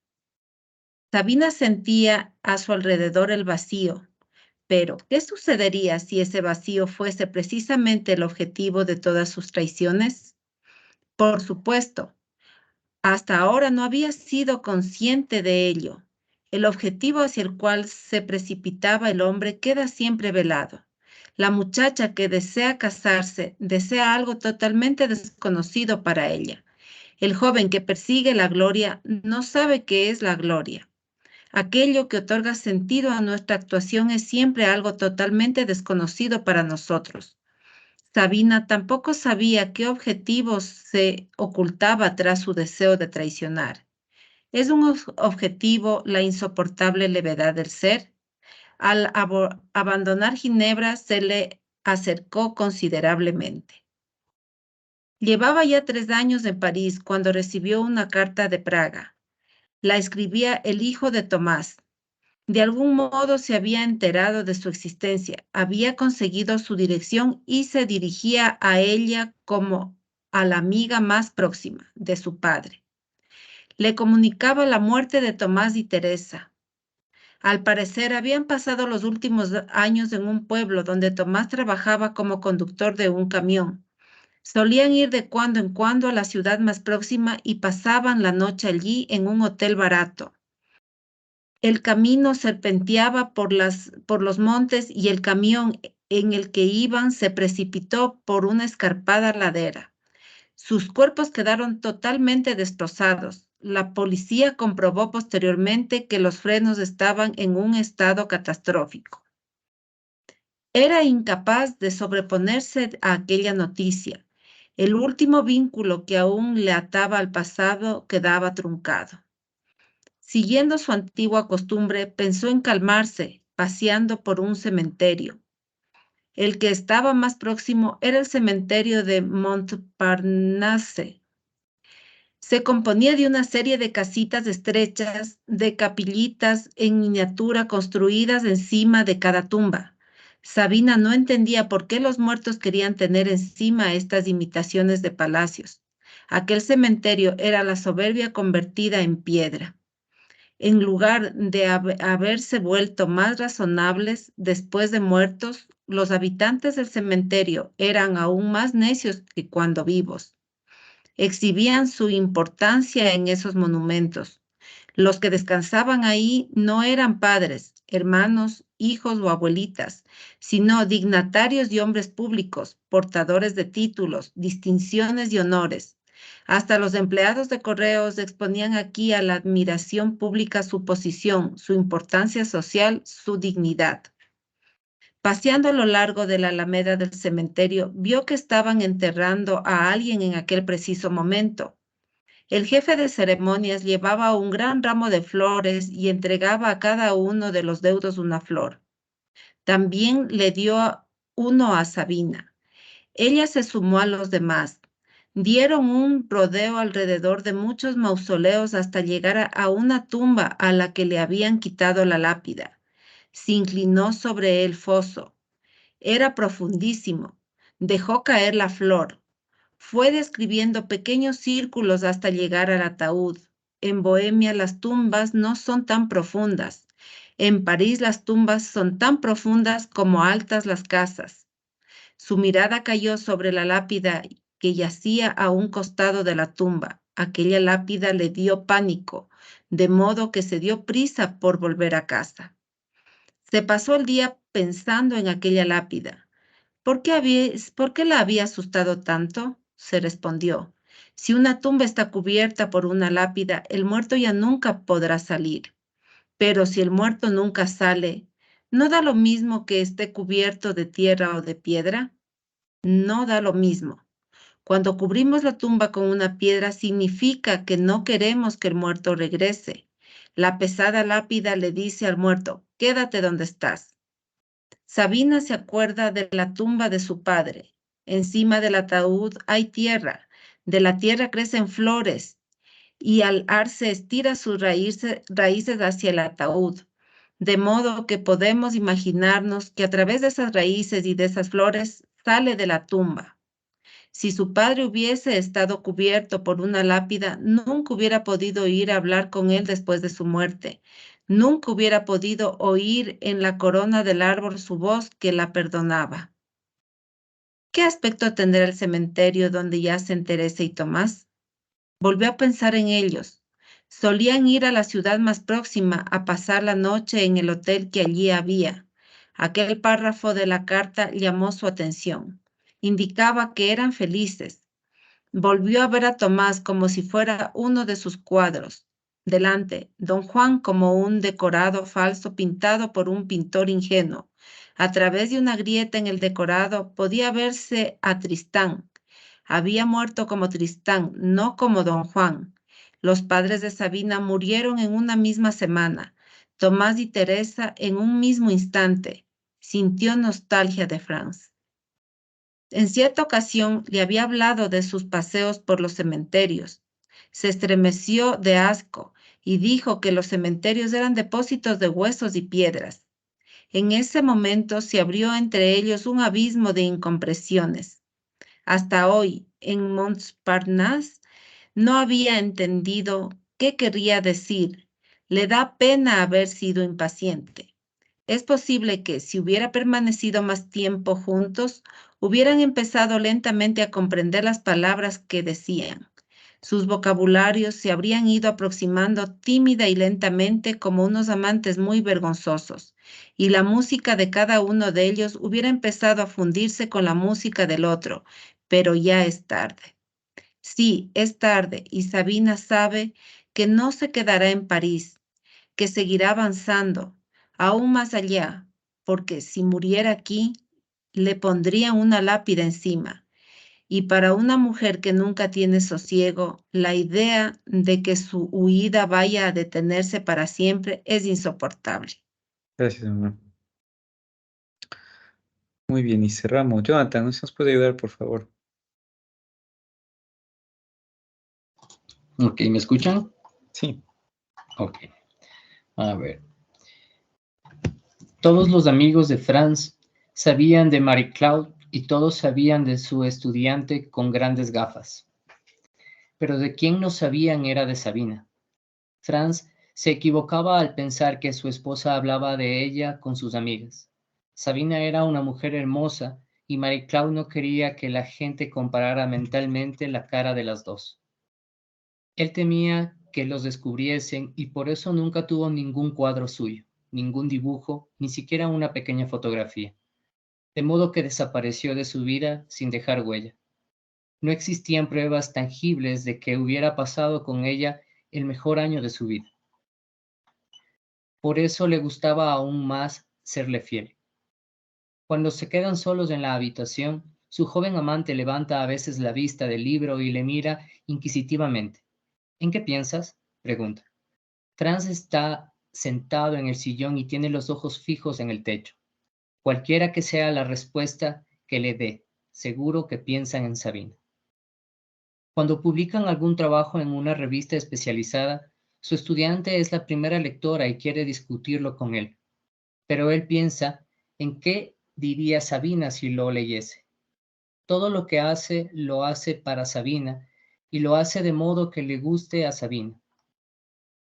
Sabina sentía a su alrededor el vacío, pero ¿qué sucedería si ese vacío fuese precisamente el objetivo de todas sus traiciones? Por supuesto, hasta ahora no había sido consciente de ello. El objetivo hacia el cual se precipitaba el hombre queda siempre velado. La muchacha que desea casarse desea algo totalmente desconocido para ella. El joven que persigue la gloria no sabe qué es la gloria. Aquello que otorga sentido a nuestra actuación es siempre algo totalmente desconocido para nosotros. Sabina tampoco sabía qué objetivos se ocultaba tras su deseo de traicionar. ¿Es un objetivo la insoportable levedad del ser? Al abandonar Ginebra se le acercó considerablemente. Llevaba ya 3 años en París cuando recibió una carta de Praga. La escribía el hijo de Tomás. De algún modo se había enterado de su existencia, había conseguido su dirección y se dirigía a ella como a la amiga más próxima de su padre. Le comunicaba la muerte de Tomás y Teresa. Al parecer, habían pasado los últimos años en un pueblo donde Tomás trabajaba como conductor de un camión. Solían ir de cuando en cuando a la ciudad más próxima y pasaban la noche allí en un hotel barato. El camino serpenteaba por los montes y el camión en el que iban se precipitó por una escarpada ladera. Sus cuerpos quedaron totalmente destrozados. La policía comprobó posteriormente que los frenos estaban en un estado catastrófico. Era incapaz de sobreponerse a aquella noticia. El último vínculo que aún le ataba al pasado quedaba truncado. Siguiendo su antigua costumbre, pensó en calmarse, paseando por un cementerio. El que estaba más próximo era el cementerio de Montparnasse. Se componía de una serie de casitas estrechas, de capillitas en miniatura construidas encima de cada tumba. Sabina no entendía por qué los muertos querían tener encima estas imitaciones de palacios. Aquel cementerio era la soberbia convertida en piedra. En lugar de haberse vuelto más razonables después de muertos, los habitantes del cementerio eran aún más necios que cuando vivos. Exhibían su importancia en esos monumentos. Los que descansaban ahí no eran padres, hermanos, hijos o abuelitas, sino dignatarios y hombres públicos, portadores de títulos, distinciones y honores. Hasta los empleados de correos exponían aquí a la admiración pública su posición, su importancia social, su dignidad. Paseando a lo largo de la alameda del cementerio, vio que estaban enterrando a alguien en aquel preciso momento. El jefe de ceremonias llevaba un gran ramo de flores y entregaba a cada uno de los deudos una flor. También le dio uno a Sabina. Ella se sumó a los demás. Dieron un rodeo alrededor de muchos mausoleos hasta llegar a una tumba a la que le habían quitado la lápida. Se inclinó sobre el foso. Era profundísimo. Dejó caer la flor. Fue describiendo pequeños círculos hasta llegar al ataúd. En Bohemia las tumbas no son tan profundas. En París las tumbas son tan profundas como altas las casas. Su mirada cayó sobre la lápida que yacía a un costado de la tumba. Aquella lápida le dio pánico, de modo que se dio prisa por volver a casa. Se pasó el día pensando en aquella lápida. ¿Por qué la había asustado tanto? Se respondió. Si una tumba está cubierta por una lápida, el muerto ya nunca podrá salir. Pero si el muerto nunca sale, ¿no da lo mismo que esté cubierto de tierra o de piedra? No da lo mismo. Cuando cubrimos la tumba con una piedra, significa que no queremos que el muerto regrese. La pesada lápida le dice al muerto, quédate donde estás. Sabina se acuerda de la tumba de su padre. Encima del ataúd hay tierra. De la tierra crecen flores y al arce estira sus raíces hacia el ataúd. De modo que podemos imaginarnos que a través de esas raíces y de esas flores sale de la tumba. Si su padre hubiese estado cubierto por una lápida, nunca hubiera podido ir a hablar con él después de su muerte. Nunca hubiera podido oír en la corona del árbol su voz que la perdonaba. ¿Qué aspecto tendrá el cementerio donde yacen Teresa y Tomás? Volvió a pensar en ellos. Solían ir a la ciudad más próxima a pasar la noche en el hotel que allí había. Aquel párrafo de la carta llamó su atención. Indicaba que eran felices. Volvió a ver a Tomás como si fuera uno de sus cuadros. Delante, don Juan como un decorado falso pintado por un pintor ingenuo. A través de una grieta en el decorado podía verse a Tristán. Había muerto como Tristán, no como don Juan. Los padres de Sabina murieron en una misma semana. Tomás y Teresa en un mismo instante. Sintió nostalgia de Franz. En cierta ocasión le había hablado de sus paseos por los cementerios. Se estremeció de asco y dijo que los cementerios eran depósitos de huesos y piedras. En ese momento se abrió entre ellos un abismo de incomprensiones. Hasta hoy, en Montparnasse, no había entendido qué quería decir. Le da pena haber sido impaciente. Es posible que, si hubiera permanecido más tiempo juntos, hubieran empezado lentamente a comprender las palabras que decían. Sus vocabularios se habrían ido aproximando tímida y lentamente como unos amantes muy vergonzosos, y la música de cada uno de ellos hubiera empezado a fundirse con la música del otro, pero ya es tarde. Sí, es tarde, y Sabina sabe que no se quedará en París, que seguirá avanzando, aún más allá, porque si muriera aquí, le pondrían una lápida encima. Y para una mujer que nunca tiene sosiego, la idea de que su huida vaya a detenerse para siempre es insoportable. Gracias, mamá. Muy bien, y cerramos. Jonathan, ¿no se nos puede ayudar, por favor? Ok, ¿me escuchan? Sí. Ok. A ver. Todos los amigos de Franz Sabían de Marie Claude y todos sabían de su estudiante con grandes gafas. Pero de quien no sabían era de Sabina. Franz se equivocaba al pensar que su esposa hablaba de ella con sus amigas. Sabina era una mujer hermosa y Marie Claude no quería que la gente comparara mentalmente la cara de las dos. Él temía que los descubriesen y por eso nunca tuvo ningún cuadro suyo, ningún dibujo, ni siquiera una pequeña fotografía. De modo que desapareció de su vida sin dejar huella. No existían pruebas tangibles de que hubiera pasado con ella el mejor año de su vida. Por eso le gustaba aún más serle fiel. Cuando se quedan solos en la habitación, su joven amante levanta a veces la vista del libro y le mira inquisitivamente. ¿En qué piensas?, pregunta. Franz está sentado en el sillón y tiene los ojos fijos en el techo. Cualquiera que sea la respuesta que le dé, seguro que piensan en Sabina. Cuando publican algún trabajo en una revista especializada, su estudiante es la primera lectora y quiere discutirlo con él. Pero él piensa en qué diría Sabina si lo leyese. Todo lo que hace, lo hace para Sabina y lo hace de modo que le guste a Sabina.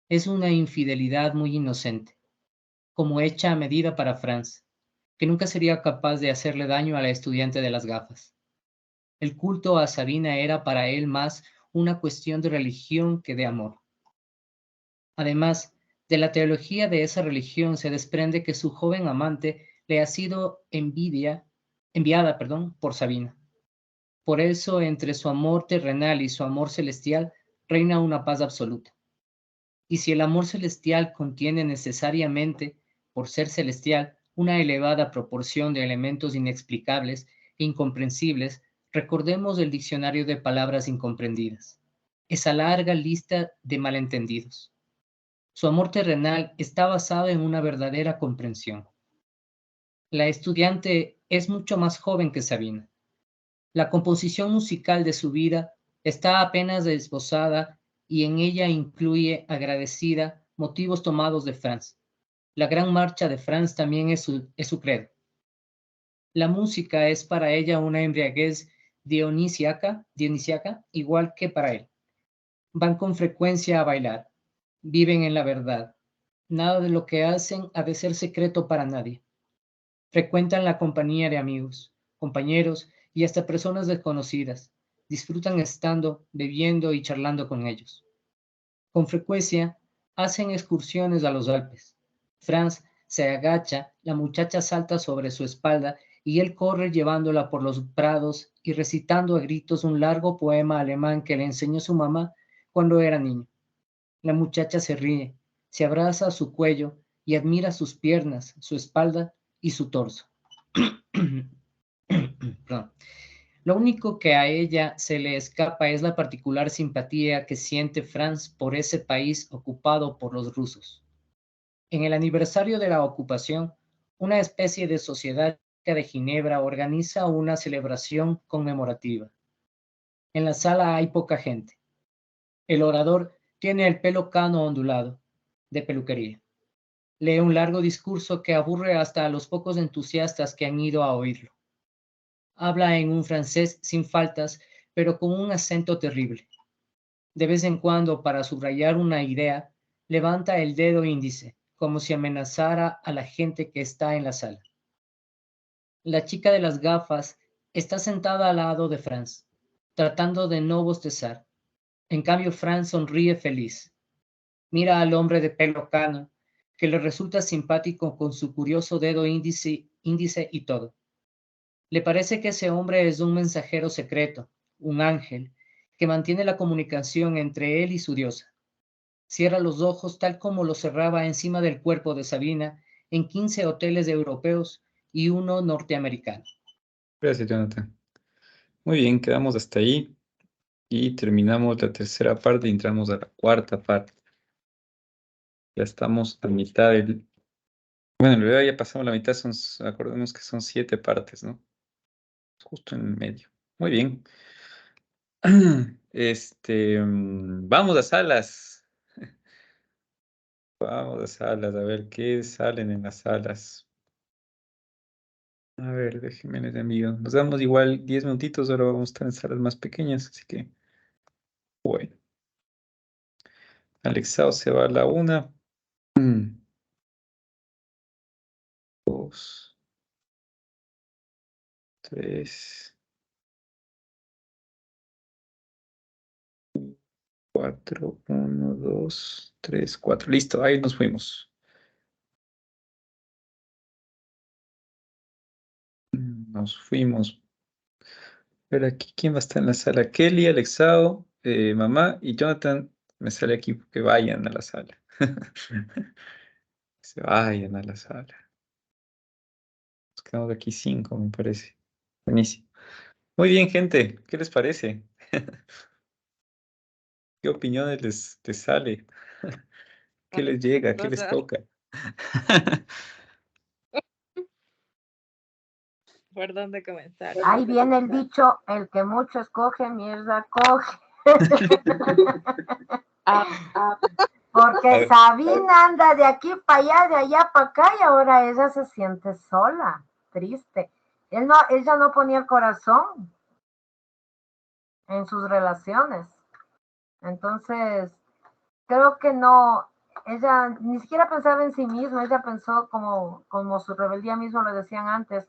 Es una infidelidad muy inocente, como hecha a medida para Franz, que nunca sería capaz de hacerle daño a la estudiante de las gafas. El culto a Sabina era para él más una cuestión de religión que de amor. Además, de la teología de esa religión se desprende que su joven amante le ha sido enviada por Sabina. Por eso, entre su amor terrenal y su amor celestial, reina una paz absoluta. Y si el amor celestial contiene necesariamente, por ser celestial, una elevada proporción de elementos inexplicables e incomprensibles, recordemos el diccionario de palabras incomprendidas, esa larga lista de malentendidos. Su amor terrenal está basado en una verdadera comprensión. La estudiante es mucho más joven que Sabina. La composición musical de su vida está apenas esbozada y en ella incluye, agradecida, motivos tomados de Franz. La gran marcha de Franz también es su credo. La música es para ella una embriaguez dionisíaca, igual que para él. Van con frecuencia a bailar, viven en la verdad. Nada de lo que hacen ha de ser secreto para nadie. Frecuentan la compañía de amigos, compañeros y hasta personas desconocidas. Disfrutan estando, bebiendo y charlando con ellos. Con frecuencia hacen excursiones a los Alpes. Franz se agacha, la muchacha salta sobre su espalda y él corre llevándola por los prados y recitando a gritos un largo poema alemán que le enseñó su mamá cuando era niño. La muchacha se ríe, se abraza a su cuello y admira sus piernas, su espalda y su torso. Perdón. Lo único que a ella se le escapa es la particular simpatía que siente Franz por ese país ocupado por los rusos. En el aniversario de la ocupación, una especie de sociedad de Ginebra organiza una celebración conmemorativa. En la sala hay poca gente. El orador tiene el pelo cano ondulado, de peluquería. Lee un largo discurso que aburre hasta a los pocos entusiastas que han ido a oírlo. Habla en un francés sin faltas, pero con un acento terrible. De vez en cuando, para subrayar una idea, levanta el dedo índice, como si amenazara a la gente que está en la sala. La chica de las gafas está sentada al lado de Franz, tratando de no bostezar. En cambio, Franz sonríe feliz. Mira al hombre de pelo cano, que le resulta simpático con su curioso dedo índice y todo. Le parece que ese hombre es un mensajero secreto, un ángel, que mantiene la comunicación entre él y su diosa. Cierra los ojos tal como lo cerraba encima del cuerpo de Sabina en 15 hoteles europeos y uno norteamericano. Gracias, Jonathan. Muy bien, quedamos hasta ahí y terminamos la tercera parte y entramos a la cuarta parte. Ya estamos a mitad del... Bueno, en realidad ya pasamos la mitad, acordemos que son 7 partes, ¿no? Justo en el medio. Muy bien. Vamos a salas. Vamos a salas, a ver qué salen en las salas. A ver, déjenme les envío. Nos damos igual 10 minutitos, ahora vamos a estar en salas más pequeñas, así que, bueno. Alexao se va a la 1. 2, 3, 4, 1, 2, 3, 4. Listo, ahí nos fuimos. Nos fuimos. Pero aquí, ¿quién va a estar en la sala? Kelly, Alexao, mamá y Jonathan. Me sale aquí que vayan a la sala. Se vayan a la sala. Nos quedamos aquí 5, me parece. Buenísimo. Muy bien, gente. ¿Qué les parece? ¿Qué opiniones les sale? ¿Qué les llega? ¿Qué les Cosa, toca? ¿por dónde comenzar? Ahí viene el dicho, el que mucho escoge, mierda coge. Ah, A Porque ver, Sabina anda de aquí para allá, de allá para acá, y ahora ella se siente sola, triste. Ella no ponía el corazón en sus relaciones. Entonces, creo que no, ella ni siquiera pensaba en sí misma, ella pensó como su rebeldía mismo lo decían antes.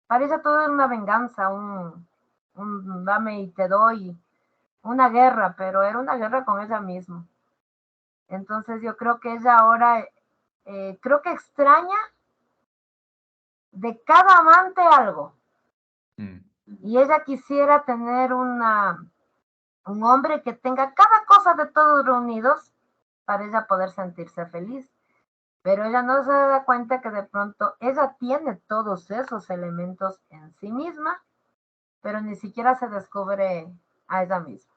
Para ella todo era una venganza, un dame y te doy, una guerra, pero era una guerra con ella misma. Entonces yo creo que ella ahora, creo que extraña de cada amante algo. Y ella quisiera tener un hombre que tenga cada cosa de todos reunidos para ella poder sentirse feliz. Pero ella no se da cuenta que de pronto ella tiene todos esos elementos en sí misma, pero ni siquiera se descubre a ella misma.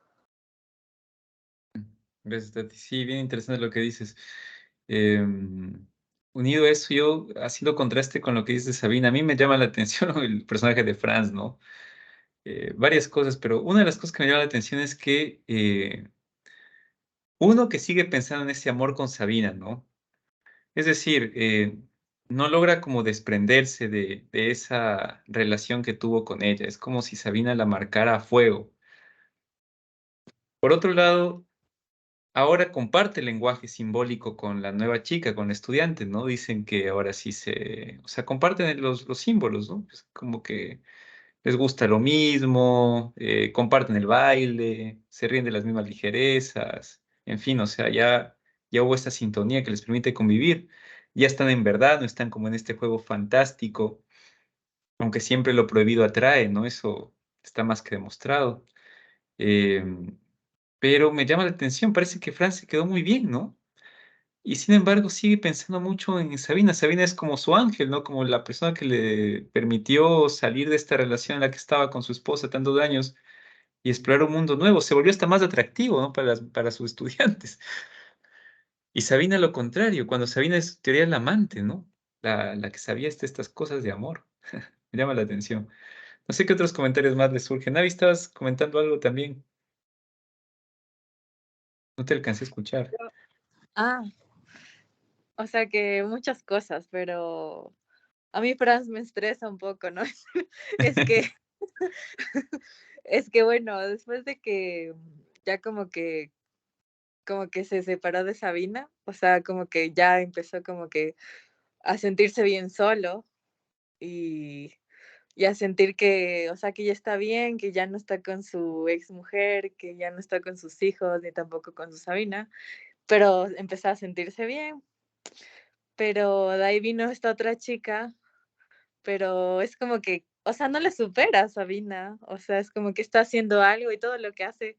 gracias, Tati. Sí, bien interesante lo que dices. Unido a eso, yo haciendo contraste con lo que dice Sabina, a mí me llama la atención el personaje de Franz, ¿no? Varias cosas, pero una de las cosas que me llama la atención es que uno que sigue pensando en ese amor con Sabina, ¿no? Es decir, no logra como desprenderse de esa relación que tuvo con ella. Es como si Sabina la marcara a fuego. Por otro lado, ahora comparte el lenguaje simbólico con la nueva chica, con la estudiante, ¿no? Dicen que ahora sí o sea, comparten los símbolos, ¿no? Es como que les gusta lo mismo, comparten el baile, se ríen de las mismas ligerezas, en fin, o sea, ya hubo esta sintonía que les permite convivir. Ya están en verdad, no están como en este juego fantástico, aunque siempre lo prohibido atrae, ¿no? Eso está más que demostrado. Em, pero me llama la atención, parece que Fran se quedó muy bien, ¿no? Y sin embargo sigue pensando mucho en Sabina. Sabina es como su ángel, ¿no? Como la persona que le permitió salir de esta relación en la que estaba con su esposa tantos años y explorar un mundo nuevo. Se volvió hasta más atractivo, ¿no? Para sus estudiantes. Y Sabina lo contrario, cuando Sabina es en teoría la amante, ¿no? La que sabía estas cosas de amor. Me llama la atención. No sé qué otros comentarios más le surgen. Navi, estabas comentando algo también. No te alcancé a escuchar. ah, o sea que muchas cosas, pero a mí Franz me estresa un poco, ¿no? Es que, es que bueno, después de que ya como que se separó de Sabina, o sea, como que ya empezó como que a sentirse bien solo y a sentir que, o sea, que ya está bien, que ya no está con su ex mujer, que ya no está con sus hijos, ni tampoco con su Sabina, pero empezó a sentirse bien. Pero de ahí vino esta otra chica, pero es como que, o sea, no le supera a Sabina, o sea, es como que está haciendo algo y todo lo que hace,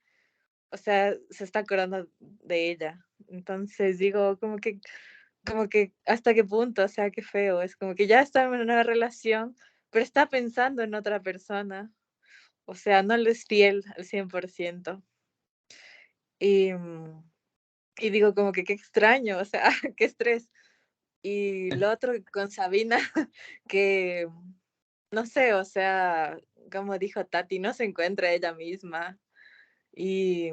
o sea, se está acordando de ella. Entonces digo, como que hasta qué punto, o sea, qué feo, es como que ya está en una relación, pero está pensando en otra persona, o sea, no le es fiel al 100%. Y, y digo, como que qué extraño, o sea, qué estrés. Y lo otro con Sabina, que no sé, o sea, como dijo Tati, no se encuentra ella misma. Y,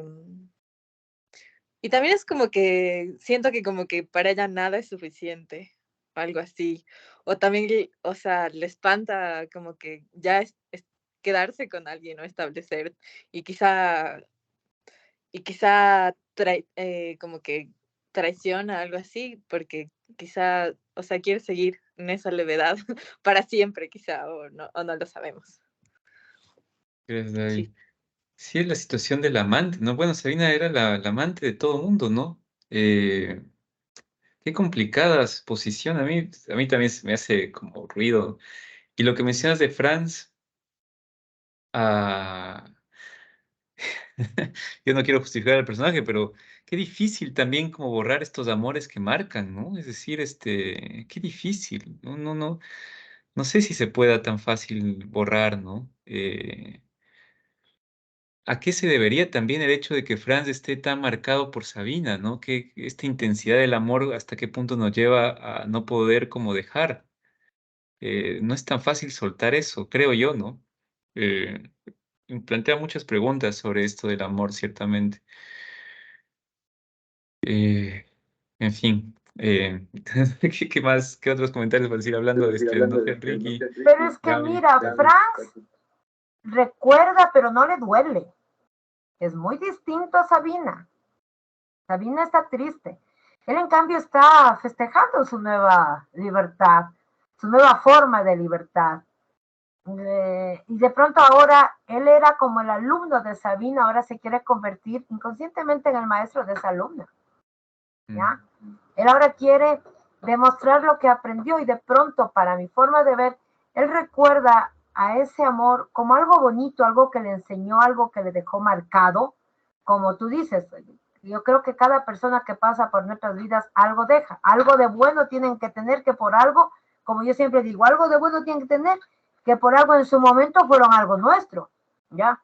y también es como que siento que como que para ella nada es suficiente. algo así. O también, o sea, le espanta como que ya es quedarse con alguien o establecer y quizá como que traiciona algo así porque quizá, o sea, quiere seguir en esa levedad para siempre quizá o no lo sabemos. ¿Crees, Sí. David? Sí, es la situación del amante, ¿no? Bueno, Sabina era la amante de todo mundo, ¿no? Qué complicada su posición. A mí también se me hace como ruido. Y lo que mencionas de Franz, ah, yo no quiero justificar al personaje, pero qué difícil también como borrar estos amores que marcan, ¿no? Es decir, qué difícil. No, no, no, no sé si se pueda tan fácil borrar, ¿no? ¿A qué se debería también el hecho de que Franz esté tan marcado por Sabina, ¿no? Que esta intensidad del amor, hasta qué punto nos lleva a no poder como dejar. No es tan fácil soltar eso, creo yo, ¿no? Eh, plantea muchas preguntas sobre esto del amor, ciertamente. Eh, en fin, ¿qué más? ¿Qué otros comentarios para seguir hablando de no sé, Ricky, Pero es que Gaby? mira, Franz recuerda, pero no le duele. Es muy distinto a Sabina. Sabina está triste. Él, en cambio, está festejando su nueva libertad, su nueva forma de libertad. Y de pronto ahora él era como el alumno de Sabina, ahora se quiere convertir inconscientemente en el maestro de esa alumna. ¿Ya? Él ahora quiere demostrar lo que aprendió y de pronto, para mi forma de ver, él recuerda a ese amor como algo bonito, algo que le enseñó, algo que le dejó marcado, como tú dices. Yo creo que cada persona que pasa por nuestras vidas algo deja, algo de bueno tienen que tener, que por algo, como yo siempre digo, algo de bueno tienen que tener, que por algo en su momento fueron algo nuestro, ¿ya?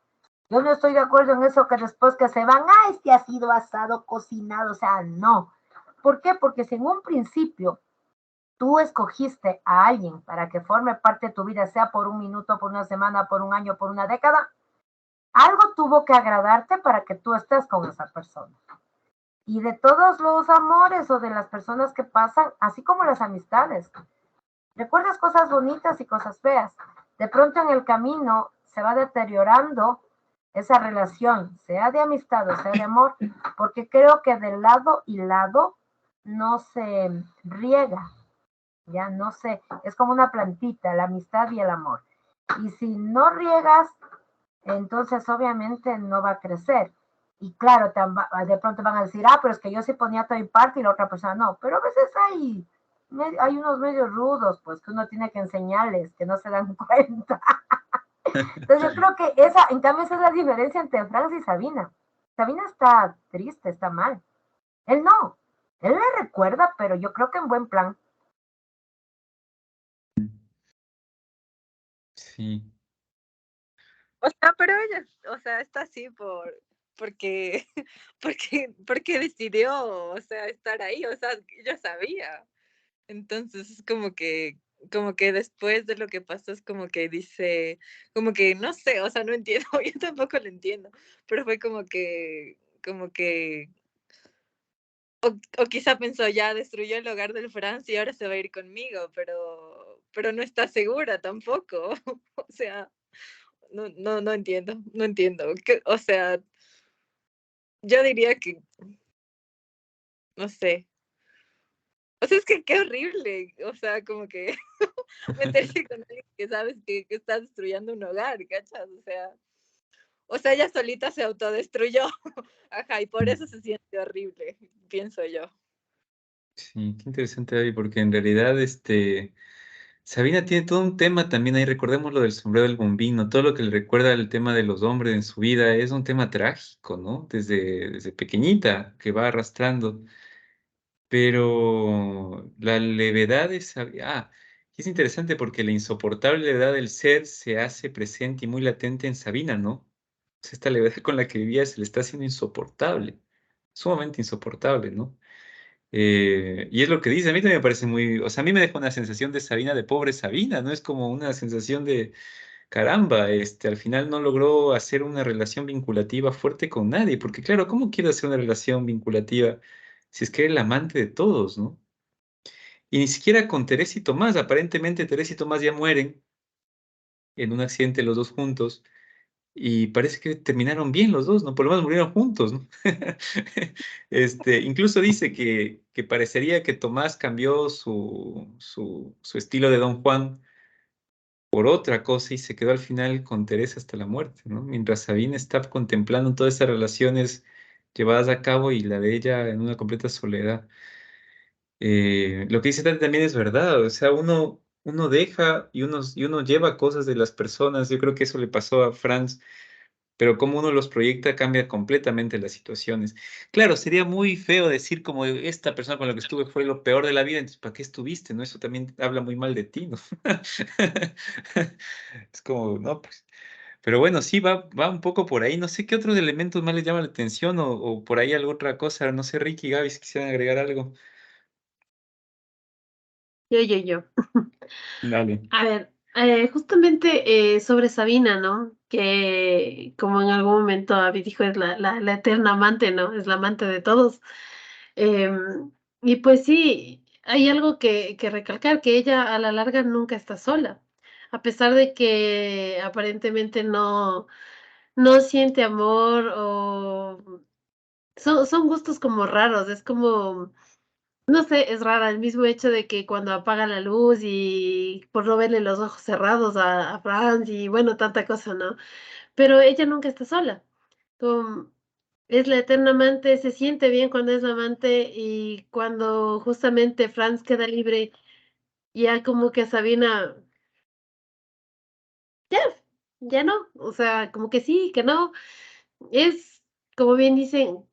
Yo no estoy de acuerdo en eso que después que se van, es que ha sido asado, cocinado, o sea, no. ¿Por qué? Porque si en un principio tú escogiste a alguien para que forme parte de tu vida, sea por un minuto, por una semana, por un año, por una década, algo tuvo que agradarte para que tú estés con esa persona. Y de todos los amores o de las personas que pasan, así como las amistades, recuerdas cosas bonitas y cosas feas. De pronto en el camino se va deteriorando esa relación, sea de amistad o sea de amor, porque creo que de lado y lado no se riega, ya no sé, es como una plantita, la amistad y el amor. Y si no riegas, entonces obviamente no va a crecer. Y claro, de pronto van a decir, pero es que yo sí ponía todo en parte y la otra persona no. Pero a veces hay unos medios rudos, pues que uno tiene que enseñarles, que no se dan cuenta. Entonces yo creo que en cambio esa es la diferencia entre Franz y Sabina. Sabina está triste, está mal. Él no. Él le recuerda, pero yo creo que en buen plan. Sí. O sea, pero ella, o sea, está así porque, porque decidió, o sea, estar ahí, o sea, ella sabía. Entonces es como que después de lo que pasó es como que dice, como que no sé, o sea, no entiendo, yo tampoco lo entiendo, pero fue como que, o quizá pensó, ya destruyó el hogar del Franz y ahora se va a ir conmigo, pero no está segura tampoco, o sea, no entiendo, no entiendo, o sea, yo diría que, no sé. O sea, es que qué horrible, o sea, como que meterse con alguien que sabes que está destruyendo un hogar, ¿cachas? O sea, ella solita se autodestruyó, ajá, y por eso se siente horrible, pienso yo. Sí, qué interesante, David, porque en realidad, Sabina tiene todo un tema también ahí, recordemos lo del sombrero del bombino, todo lo que le recuerda al tema de los hombres en su vida, es un tema trágico, ¿no? Desde pequeñita, que va arrastrando, pero la levedad de Sabina, es interesante porque la insoportable levedad del ser se hace presente y muy latente en Sabina, ¿no? O sea, esta levedad con la que vivía se le está haciendo insoportable, sumamente insoportable, ¿no? Y es lo que dice, a mí también me parece muy, o sea, a mí me deja una sensación de Sabina, de pobre Sabina, ¿no? Es como una sensación de, caramba, al final no logró hacer una relación vinculativa fuerte con nadie, porque claro, ¿cómo quiere hacer una relación vinculativa si es que es el amante de todos, ¿no? Y ni siquiera con Teresa y Tomás. Aparentemente Teresa y Tomás ya mueren en un accidente los dos juntos. Y parece que terminaron bien los dos, ¿no? Por lo menos murieron juntos, ¿no? Incluso dice que parecería que Tomás cambió su estilo de Don Juan por otra cosa y se quedó al final con Teresa hasta la muerte, ¿no? Mientras Sabina está contemplando todas esas relaciones llevadas a cabo y la de ella en una completa soledad. Lo que dice Tati también es verdad, o sea, uno deja y uno lleva cosas de las personas. Yo creo que eso le pasó a Franz, pero como uno los proyecta cambia completamente las situaciones. Claro, sería muy feo decir como esta persona con la que estuve fue lo peor de la vida, entonces ¿para qué estuviste? ¿No? Eso también habla muy mal de ti, ¿no? Es como, no, pues. Pero bueno, sí, va un poco por ahí. No sé qué otros elementos más les llaman la atención o por ahí alguna otra cosa. No sé, Ricky y Gaby, si quisieran agregar algo. Yo. Dale. A ver, justamente sobre Sabina, ¿no? Que como en algún momento Abby dijo, es la eterna amante, ¿no? Es la amante de todos. Y pues sí, hay algo que recalcar, que ella a la larga nunca está sola, a pesar de que aparentemente no siente amor o son gustos como raros, es como, no sé, es rara el mismo hecho de que cuando apaga la luz y por no verle los ojos cerrados a Franz y bueno, tanta cosa, ¿no? Pero ella nunca está sola. Como es la eterna amante, se siente bien cuando es la amante y cuando justamente Franz queda libre, ya como que Sabina, ya, ya no, o sea, como que sí, que no. Es, como bien dicen,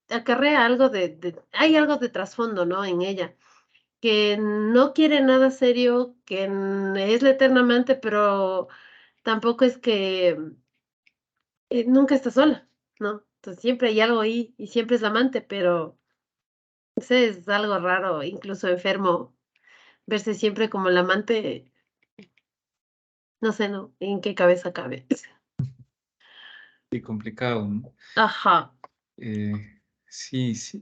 acarrea algo hay algo de trasfondo, ¿no? En ella, que no quiere nada serio, que es la eterna amante, pero tampoco es que nunca está sola, ¿no? Entonces siempre hay algo ahí y siempre es la amante, pero no sé, es algo raro, incluso enfermo, verse siempre como la amante, no sé, ¿no? ¿En qué cabeza cabe? Sí, complicado, ¿no? Ajá. Sí, sí,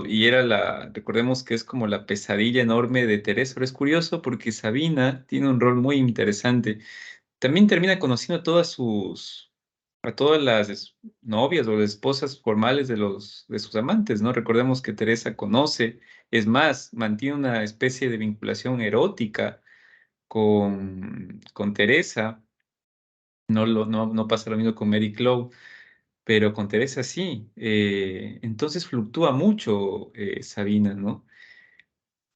y era recordemos que es como la pesadilla enorme de Teresa, pero es curioso porque Sabina tiene un rol muy interesante. También termina conociendo a todas las novias o esposas formales de sus amantes, ¿no? Recordemos que Teresa conoce, es más, mantiene una especie de vinculación erótica con Teresa. No pasa lo mismo con Mary Clow, pero con Teresa sí. Entonces fluctúa mucho Sabina, ¿no?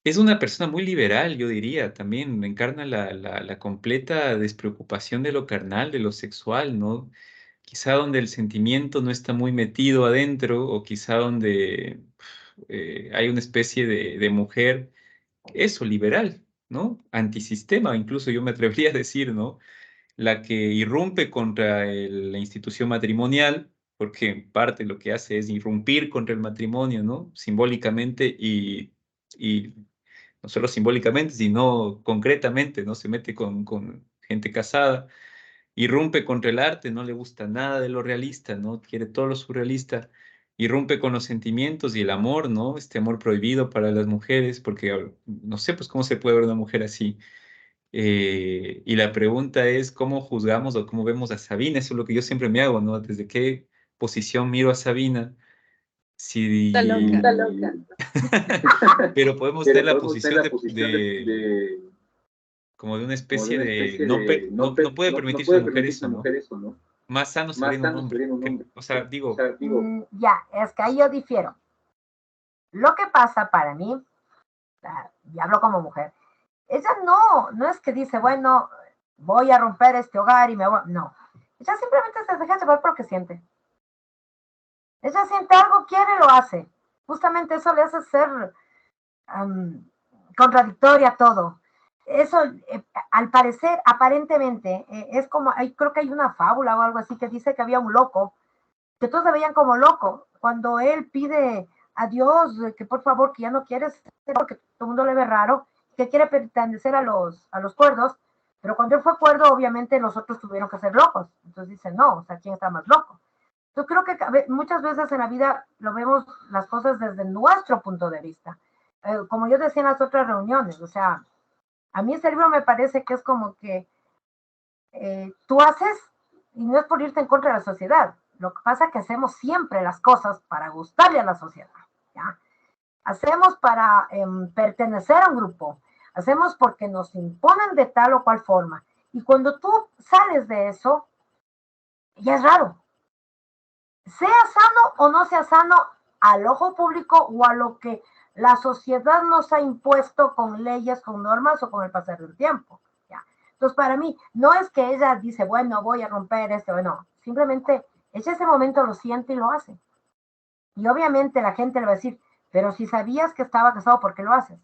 Es una persona muy liberal, yo diría, también encarna la completa despreocupación de lo carnal, de lo sexual, ¿no? Quizá donde el sentimiento no está muy metido adentro, o quizá donde hay una especie de mujer, eso, liberal, ¿no? Antisistema, incluso yo me atrevería a decir, ¿no? La que irrumpe contra la institución matrimonial, porque en parte lo que hace es irrumpir contra el matrimonio, ¿no? Simbólicamente y no solo simbólicamente, sino concretamente, ¿no? Se mete con gente casada, irrumpe contra el arte, no le gusta nada de lo realista, ¿no? Quiere todo lo surrealista, irrumpe con los sentimientos y el amor, ¿no? Este amor prohibido para las mujeres, porque no sé, pues, cómo se puede ver una mujer así. Y la pregunta es, ¿cómo juzgamos o cómo vemos a Sabina? Eso es lo que yo siempre me hago, ¿no? ¿Desde qué posición miro a Sabina? Está Si... loca. Está loca. Pero podemos tener la posición como de una especie de, no puede permitirse una mujer eso, ¿no? Más sano sería en un hombre. O sea, digo, Ya, es que ahí yo difiero. Lo que pasa para mí, y hablo como mujer, ella no es que dice, bueno, voy a romper este hogar y me voy. No. Ella simplemente se deja llevar por lo que siente. Ella siente algo, quiere, lo hace. Justamente eso le hace ser contradictoria todo. Eso, al parecer, aparentemente, es como, creo que hay una fábula o algo así que dice que había un loco, que todos se veían como loco. Cuando él pide a Dios que por favor, que ya no quiere ser, porque todo el mundo le ve raro, que quiere pertenecer a los cuerdos, pero cuando él fue cuerdo, obviamente los otros tuvieron que ser locos. Entonces dicen, no, o sea, ¿quién está más loco? Yo creo que muchas veces en la vida lo vemos las cosas desde nuestro punto de vista. como yo decía en las otras reuniones, o sea, a mí ese libro me parece que es como que tú haces, y no es por irte en contra de la sociedad, lo que pasa es que hacemos siempre las cosas para gustarle a la sociedad, ¿ya? Hacemos para pertenecer a un grupo, hacemos porque nos imponen de tal o cual forma, y cuando tú sales de eso, ya es raro. Sea sano o no sea sano al ojo público o a lo que la sociedad nos ha impuesto con leyes, con normas o con el pasar del tiempo. ¿Ya? Entonces, para mí, no es que ella dice, bueno, voy a romper esto, no, simplemente ella ese momento lo siente y lo hace. Y obviamente la gente le va a decir, pero si sabías que estaba casado, ¿por qué lo haces?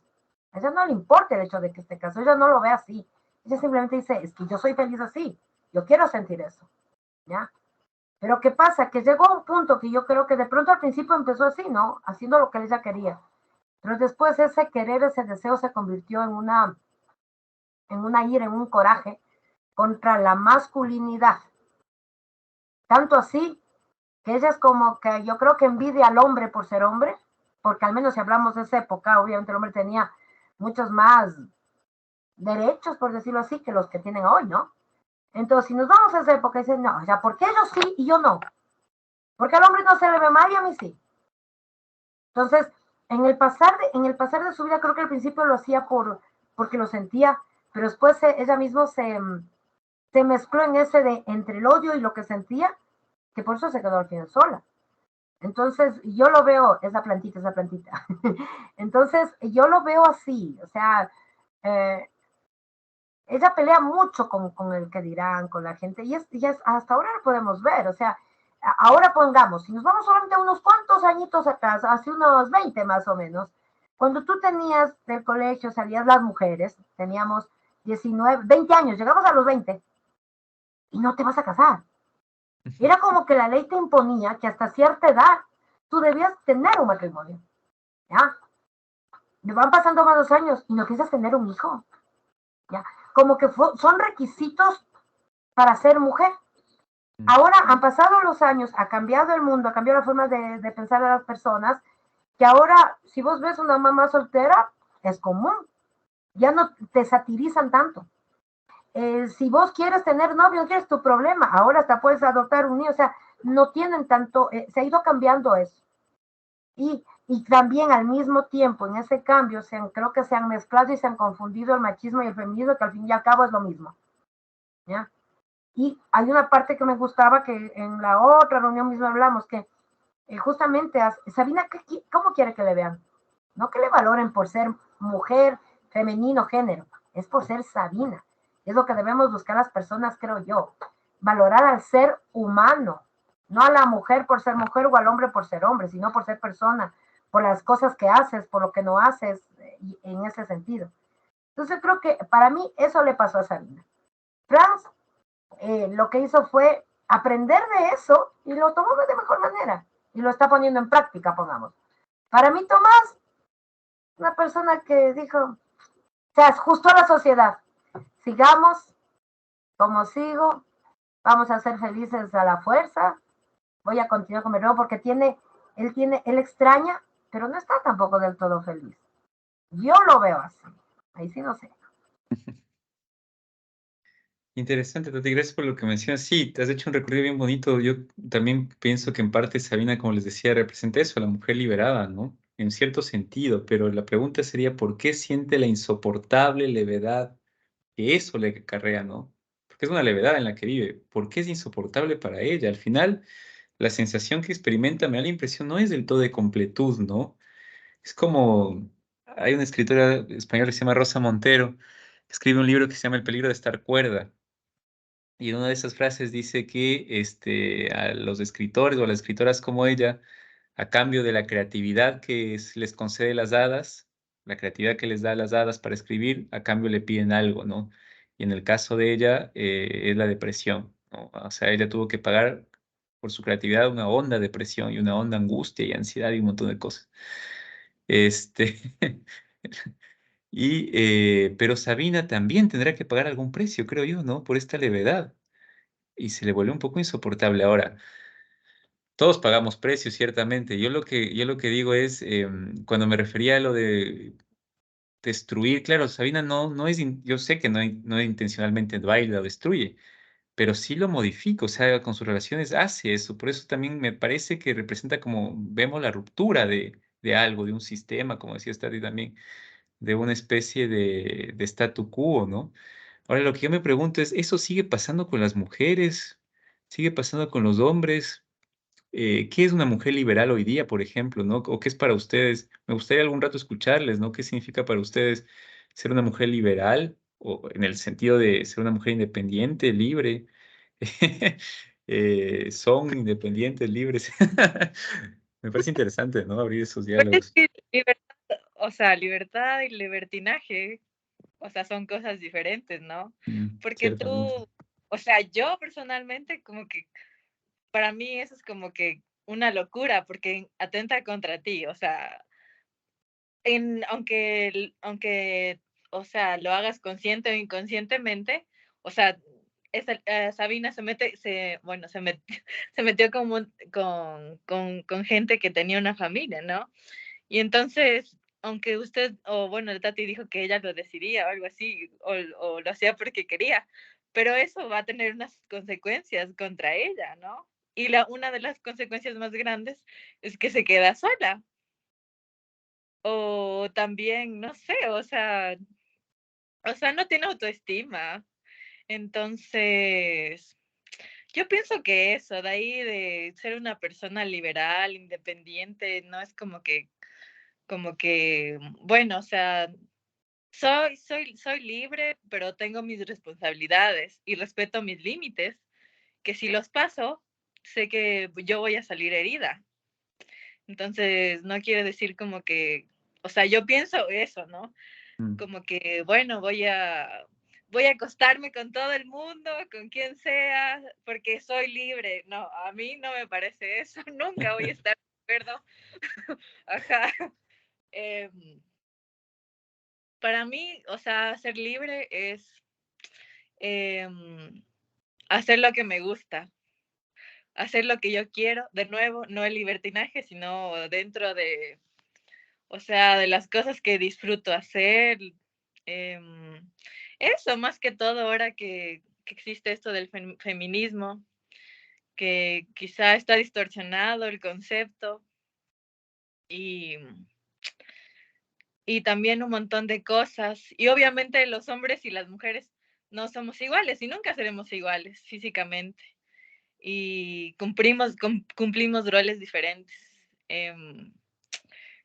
A ella no le importa el hecho de que esté casado, ella no lo ve así. Ella simplemente dice, es que yo soy feliz así, yo quiero sentir eso. ¿Ya? Pero ¿qué pasa? Que llegó a un punto que yo creo que de pronto al principio empezó así, ¿no? Haciendo lo que ella quería. Pero después ese querer, ese deseo se convirtió en una ira, en un coraje contra la masculinidad. Tanto así que ella es como que yo creo que envidia al hombre por ser hombre, porque al menos si hablamos de esa época, obviamente el hombre tenía muchos más derechos, por decirlo así, que los que tienen hoy, ¿no? Entonces, si nos vamos a esa época, dicen, no, o sea, ¿por qué ellos sí y yo no? Porque al hombre no se le ve mal y a mí sí. Entonces, en el pasar de su vida, creo que al principio lo hacía porque lo sentía, pero después ella misma se mezcló en ese de entre el odio y lo que sentía, que por eso se quedó al final sola. Entonces, yo lo veo, esa plantita. Entonces, yo lo veo así, o sea, ella pelea mucho con el que dirán, con la gente, y hasta ahora lo podemos ver, o sea, ahora pongamos, si nos vamos solamente a unos cuantos añitos atrás, hace unos 20 más o menos, cuando tú tenías del colegio, salías las mujeres, teníamos 19, 20 años, llegamos a los 20, y no te vas a casar. Era como que la ley te imponía que hasta cierta edad tú debías tener un matrimonio, ¿ya? Me van pasando más 2 años y no piensas tener un hijo, ¿ya? Como que son requisitos para ser mujer. Ahora han pasado los años, ha cambiado el mundo, ha cambiado la forma de pensar de las personas, que ahora, si vos ves una mamá soltera, es común. Ya no te satirizan tanto. Si vos quieres tener novio, no es tu problema. Ahora hasta puedes adoptar un niño. O sea, no tienen tanto, se ha ido cambiando eso. Y también al mismo tiempo, en ese cambio, creo que se han mezclado y se han confundido el machismo y el feminismo, que al fin y al cabo es lo mismo. ¿Ya? Y hay una parte que me gustaba, que en la otra reunión misma hablamos, que justamente Sabina, ¿cómo quiere que le vean? No que le valoren por ser mujer, femenino, género, es por ser Sabina. Es lo que debemos buscar las personas, creo yo. Valorar al ser humano, no a la mujer por ser mujer o al hombre por ser hombre, sino por ser persona, por las cosas que haces, por lo que no haces, en ese sentido. Entonces creo que para mí eso le pasó a Sabina. Franz lo que hizo fue aprender de eso y lo tomó de mejor manera y lo está poniendo en práctica, pongamos. Para mí, Tomás, una persona que dijo, o sea, es justo a la sociedad, sigamos como sigo, vamos a ser felices a la fuerza, voy a continuar con mi nuevo porque él extraña, pero no está tampoco del todo feliz. Yo lo veo así, ahí sí no sé. Interesante, Tati, gracias por lo que mencionas. Sí, te has hecho un recorrido bien bonito. Yo también pienso que en parte Sabina, como les decía, representa eso, la mujer liberada, ¿no? En cierto sentido, pero la pregunta sería, ¿por qué siente la insoportable levedad que eso le acarrea, ¿no? Porque es una levedad en la que vive. ¿Por qué es insoportable para ella? Al final, la sensación que experimenta, me da la impresión, no es del todo de completud, ¿no? Es como, hay una escritora española que se llama Rosa Montero, que escribe un libro que se llama El peligro de estar cuerda. Y en una de esas frases dice que a los escritores o a las escritoras como ella, a cambio de la creatividad que les concede las hadas, la creatividad que les da las hadas para escribir, a cambio le piden algo, ¿no? Y en el caso de ella es la depresión, ¿no? O sea, ella tuvo que pagar por su creatividad una honda depresión y una honda angustia y ansiedad y un montón de cosas. Este, pero Sabina también tendrá que pagar algún precio, creo yo, ¿no? Por esta levedad y se le vuelve un poco insoportable. Ahora, Todos pagamos precios, ciertamente. Yo lo que digo es, cuando me refería a lo de destruir, claro, Sabina no es, yo sé que no intencionalmente baila o destruye, pero sí lo modifica, o sea, con sus relaciones hace eso. Por eso también me parece que representa como, vemos la ruptura de algo, de un sistema, como decía Stati también, de una especie de statu quo, ¿no? Ahora, lo que yo me pregunto es, ¿eso sigue pasando con las mujeres? ¿Sigue pasando con los hombres? ¿Qué es una mujer liberal hoy día, por ejemplo, ¿no? ¿O qué es para ustedes? Me gustaría algún rato escucharles, ¿no? ¿Qué significa para ustedes ser una mujer liberal? O en el sentido de ser una mujer independiente, libre. Son independientes, libres. Me parece interesante, ¿no? Abrir esos Pues es diálogos. que libertad, o sea, libertad y libertinaje, o sea, son cosas diferentes, ¿no? Porque Ciertamente. tú, o sea, yo personalmente como que, para mí eso es como que una locura, porque atenta contra ti, o sea, aunque, o sea, lo hagas consciente o inconscientemente, o sea, Sabina bueno, se metió con gente que tenía una familia, ¿no? Y entonces, aunque usted, o bueno, el Tati dijo que ella lo decidía o algo así, o lo hacía porque quería, pero eso va a tener unas consecuencias contra ella, ¿no? Y una de las consecuencias más grandes es que se queda sola. O también, no sé, no tiene autoestima. Entonces, yo pienso que eso, de ahí de ser una persona liberal, independiente, no es como que, bueno, o sea, soy libre, pero tengo mis responsabilidades y respeto mis límites, que si los paso, sé que yo voy a salir herida. Entonces, no quiere decir como que, o sea, yo pienso eso, ¿no? Mm. Como que, bueno, voy a acostarme con todo el mundo, con quien sea, porque soy libre. No, a mí no me parece eso, nunca voy a estar de acuerdo. Ajá. Para mí, o sea, ser libre es em, hacer lo que me gusta, hacer lo que yo quiero, de nuevo, no el libertinaje, sino dentro de, o sea, de las cosas que disfruto hacer. em, Eso, más que todo, ahora que existe esto del feminismo, que quizá está distorsionado el concepto y, y también un montón de cosas. Y obviamente los hombres y las mujeres no somos iguales y nunca seremos iguales físicamente. Y cumplimos roles diferentes.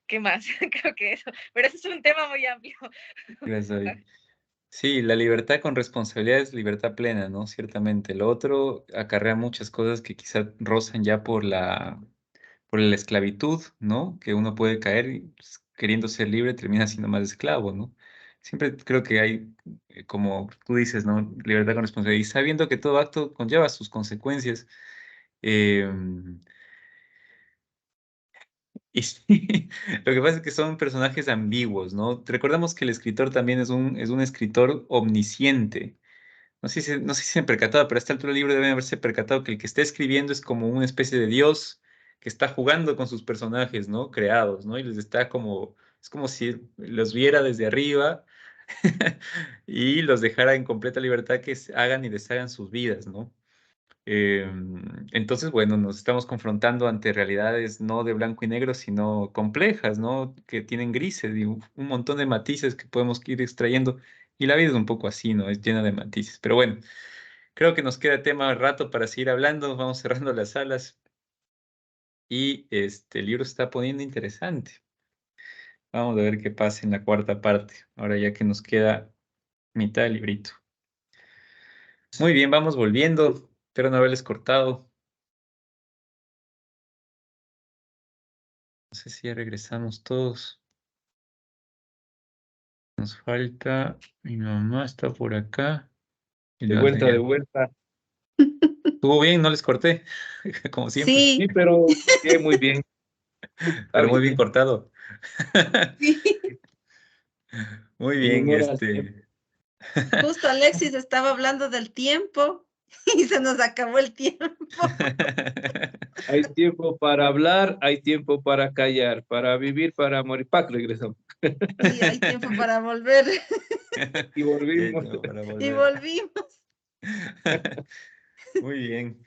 ¿Qué más? Creo que eso. Pero ese es un tema muy amplio. Gracias, David. Sí, la libertad con responsabilidad es libertad plena, ¿no? Ciertamente. Lo otro acarrea muchas cosas que quizá rozan ya por la esclavitud, ¿no? Que uno puede caer y pues, queriendo ser libre termina siendo más esclavo, ¿no? Siempre creo que hay, como tú dices, ¿no? Libertad con responsabilidad y sabiendo que todo acto conlleva sus consecuencias. em, y sí, lo que pasa es que son personajes ambiguos, ¿no? Recordamos que el escritor también es un escritor omnisciente. No sé si se han percatado, pero a esta altura del libro deben haberse percatado que el que está escribiendo es como una especie de Dios que está jugando con sus personajes, ¿no? Creados, ¿no? Y les está como, es como si los viera desde arriba y los dejara en completa libertad que hagan y deshagan sus vidas, ¿no? Entonces, bueno, nos estamos confrontando ante realidades no de blanco y negro, sino complejas, ¿no? Que tienen grises y un montón de matices que podemos ir extrayendo. Y la vida es un poco así, ¿no? Es llena de matices. Pero bueno, creo que nos queda tema al rato para seguir hablando. Vamos cerrando las salas y este el libro se está poniendo interesante. Vamos a ver qué pasa en la cuarta parte, ahora ya que nos queda mitad del librito. Muy bien, vamos volviendo. Espero no haberles cortado. No sé si ya regresamos todos. Nos falta, mi mamá está por acá. Y De luego vuelta, de tenía- vuelta. Estuvo bien, no les corté, como siempre, Sí, Sí, pero bien, muy bien. Está pero muy bien bien. cortado. sí. Muy En bien, honor al tiempo. Justo Alexis estaba hablando del tiempo Y se nos acabó el tiempo. Hay tiempo para hablar, hay tiempo para callar, para vivir, para morir. ¡Pac! Regresamos. Y hay tiempo para volver. Y volvimos. Para Y volver. volvimos. Muy bien.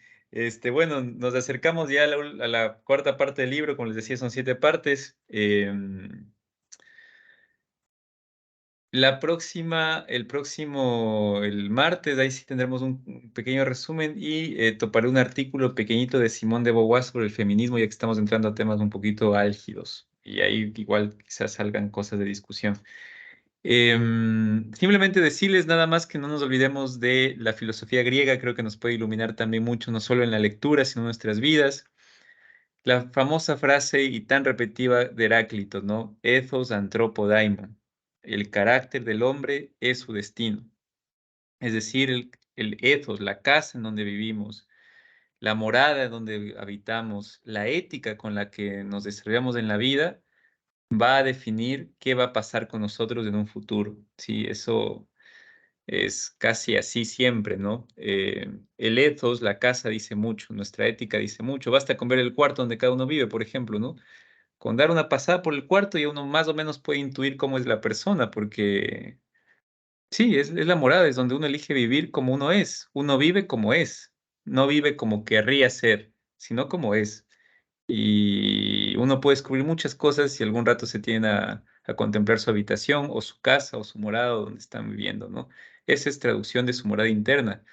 Bueno, nos acercamos ya a la cuarta parte del libro, como les decía, son 7 partes. El martes, ahí sí tendremos un pequeño resumen y toparé un artículo pequeñito de Simone de Beauvoir sobre el feminismo, ya que estamos entrando a temas un poquito álgidos. Y ahí igual quizás salgan cosas de discusión. Simplemente decirles nada más que no nos olvidemos de la filosofía griega, creo que nos puede iluminar también mucho, no solo en la lectura, sino en nuestras vidas. La famosa frase y tan repetida de Heráclito, ¿no? Ethos anthropo daimon. El carácter del hombre es su destino. Es decir, el ethos, la casa en donde vivimos, la morada en donde habitamos, la ética con la que nos desarrollamos en la vida, va a definir qué va a pasar con nosotros en un futuro. Sí, eso es casi así siempre, ¿no? El ethos, la casa dice mucho, nuestra ética dice mucho. Basta con ver el cuarto donde cada uno vive, por ejemplo, ¿no? Con dar una pasada por el cuarto ya uno más o menos puede intuir cómo es la persona, porque sí, es la morada, es donde uno elige vivir como uno es. Uno vive como es, no vive como querría ser, sino como es. Y uno puede descubrir muchas cosas si algún rato se tiene a contemplar su habitación o su casa o su morada donde están viviendo, ¿no? Esa es traducción de su morada interna.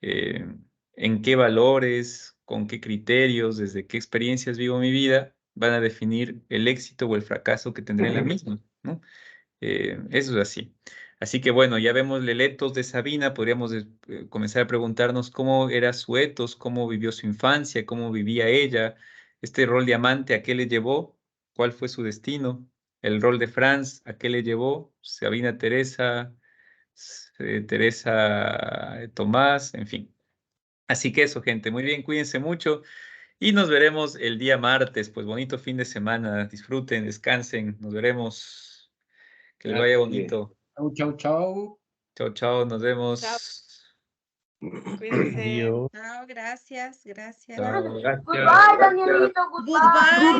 Eh, en qué valores, con qué criterios, desde qué experiencias vivo mi vida, van a definir el éxito o el fracaso que tendré en la misma, ¿no? Eso es así. Así que bueno, ya vemos el etos de Sabina, podríamos comenzar a preguntarnos cómo era su etos, cómo vivió su infancia, cómo vivía ella, este rol de amante, ¿a qué le llevó? ¿Cuál fue su destino? El rol de Franz, ¿a qué le llevó? Sabina Teresa, Teresa Tomás, en fin. Así que eso, gente, muy bien, cuídense mucho y nos veremos el día martes. Pues bonito fin de semana, disfruten, descansen, nos veremos. Que les vaya bonito. Chau, chau, chau. Chao, chao, nos vemos. Chao. Cuídense. Adiós. Chao, gracias, gracias. Chao. Gracias. Goodbye, Danielito. Goodbye. Goodbye.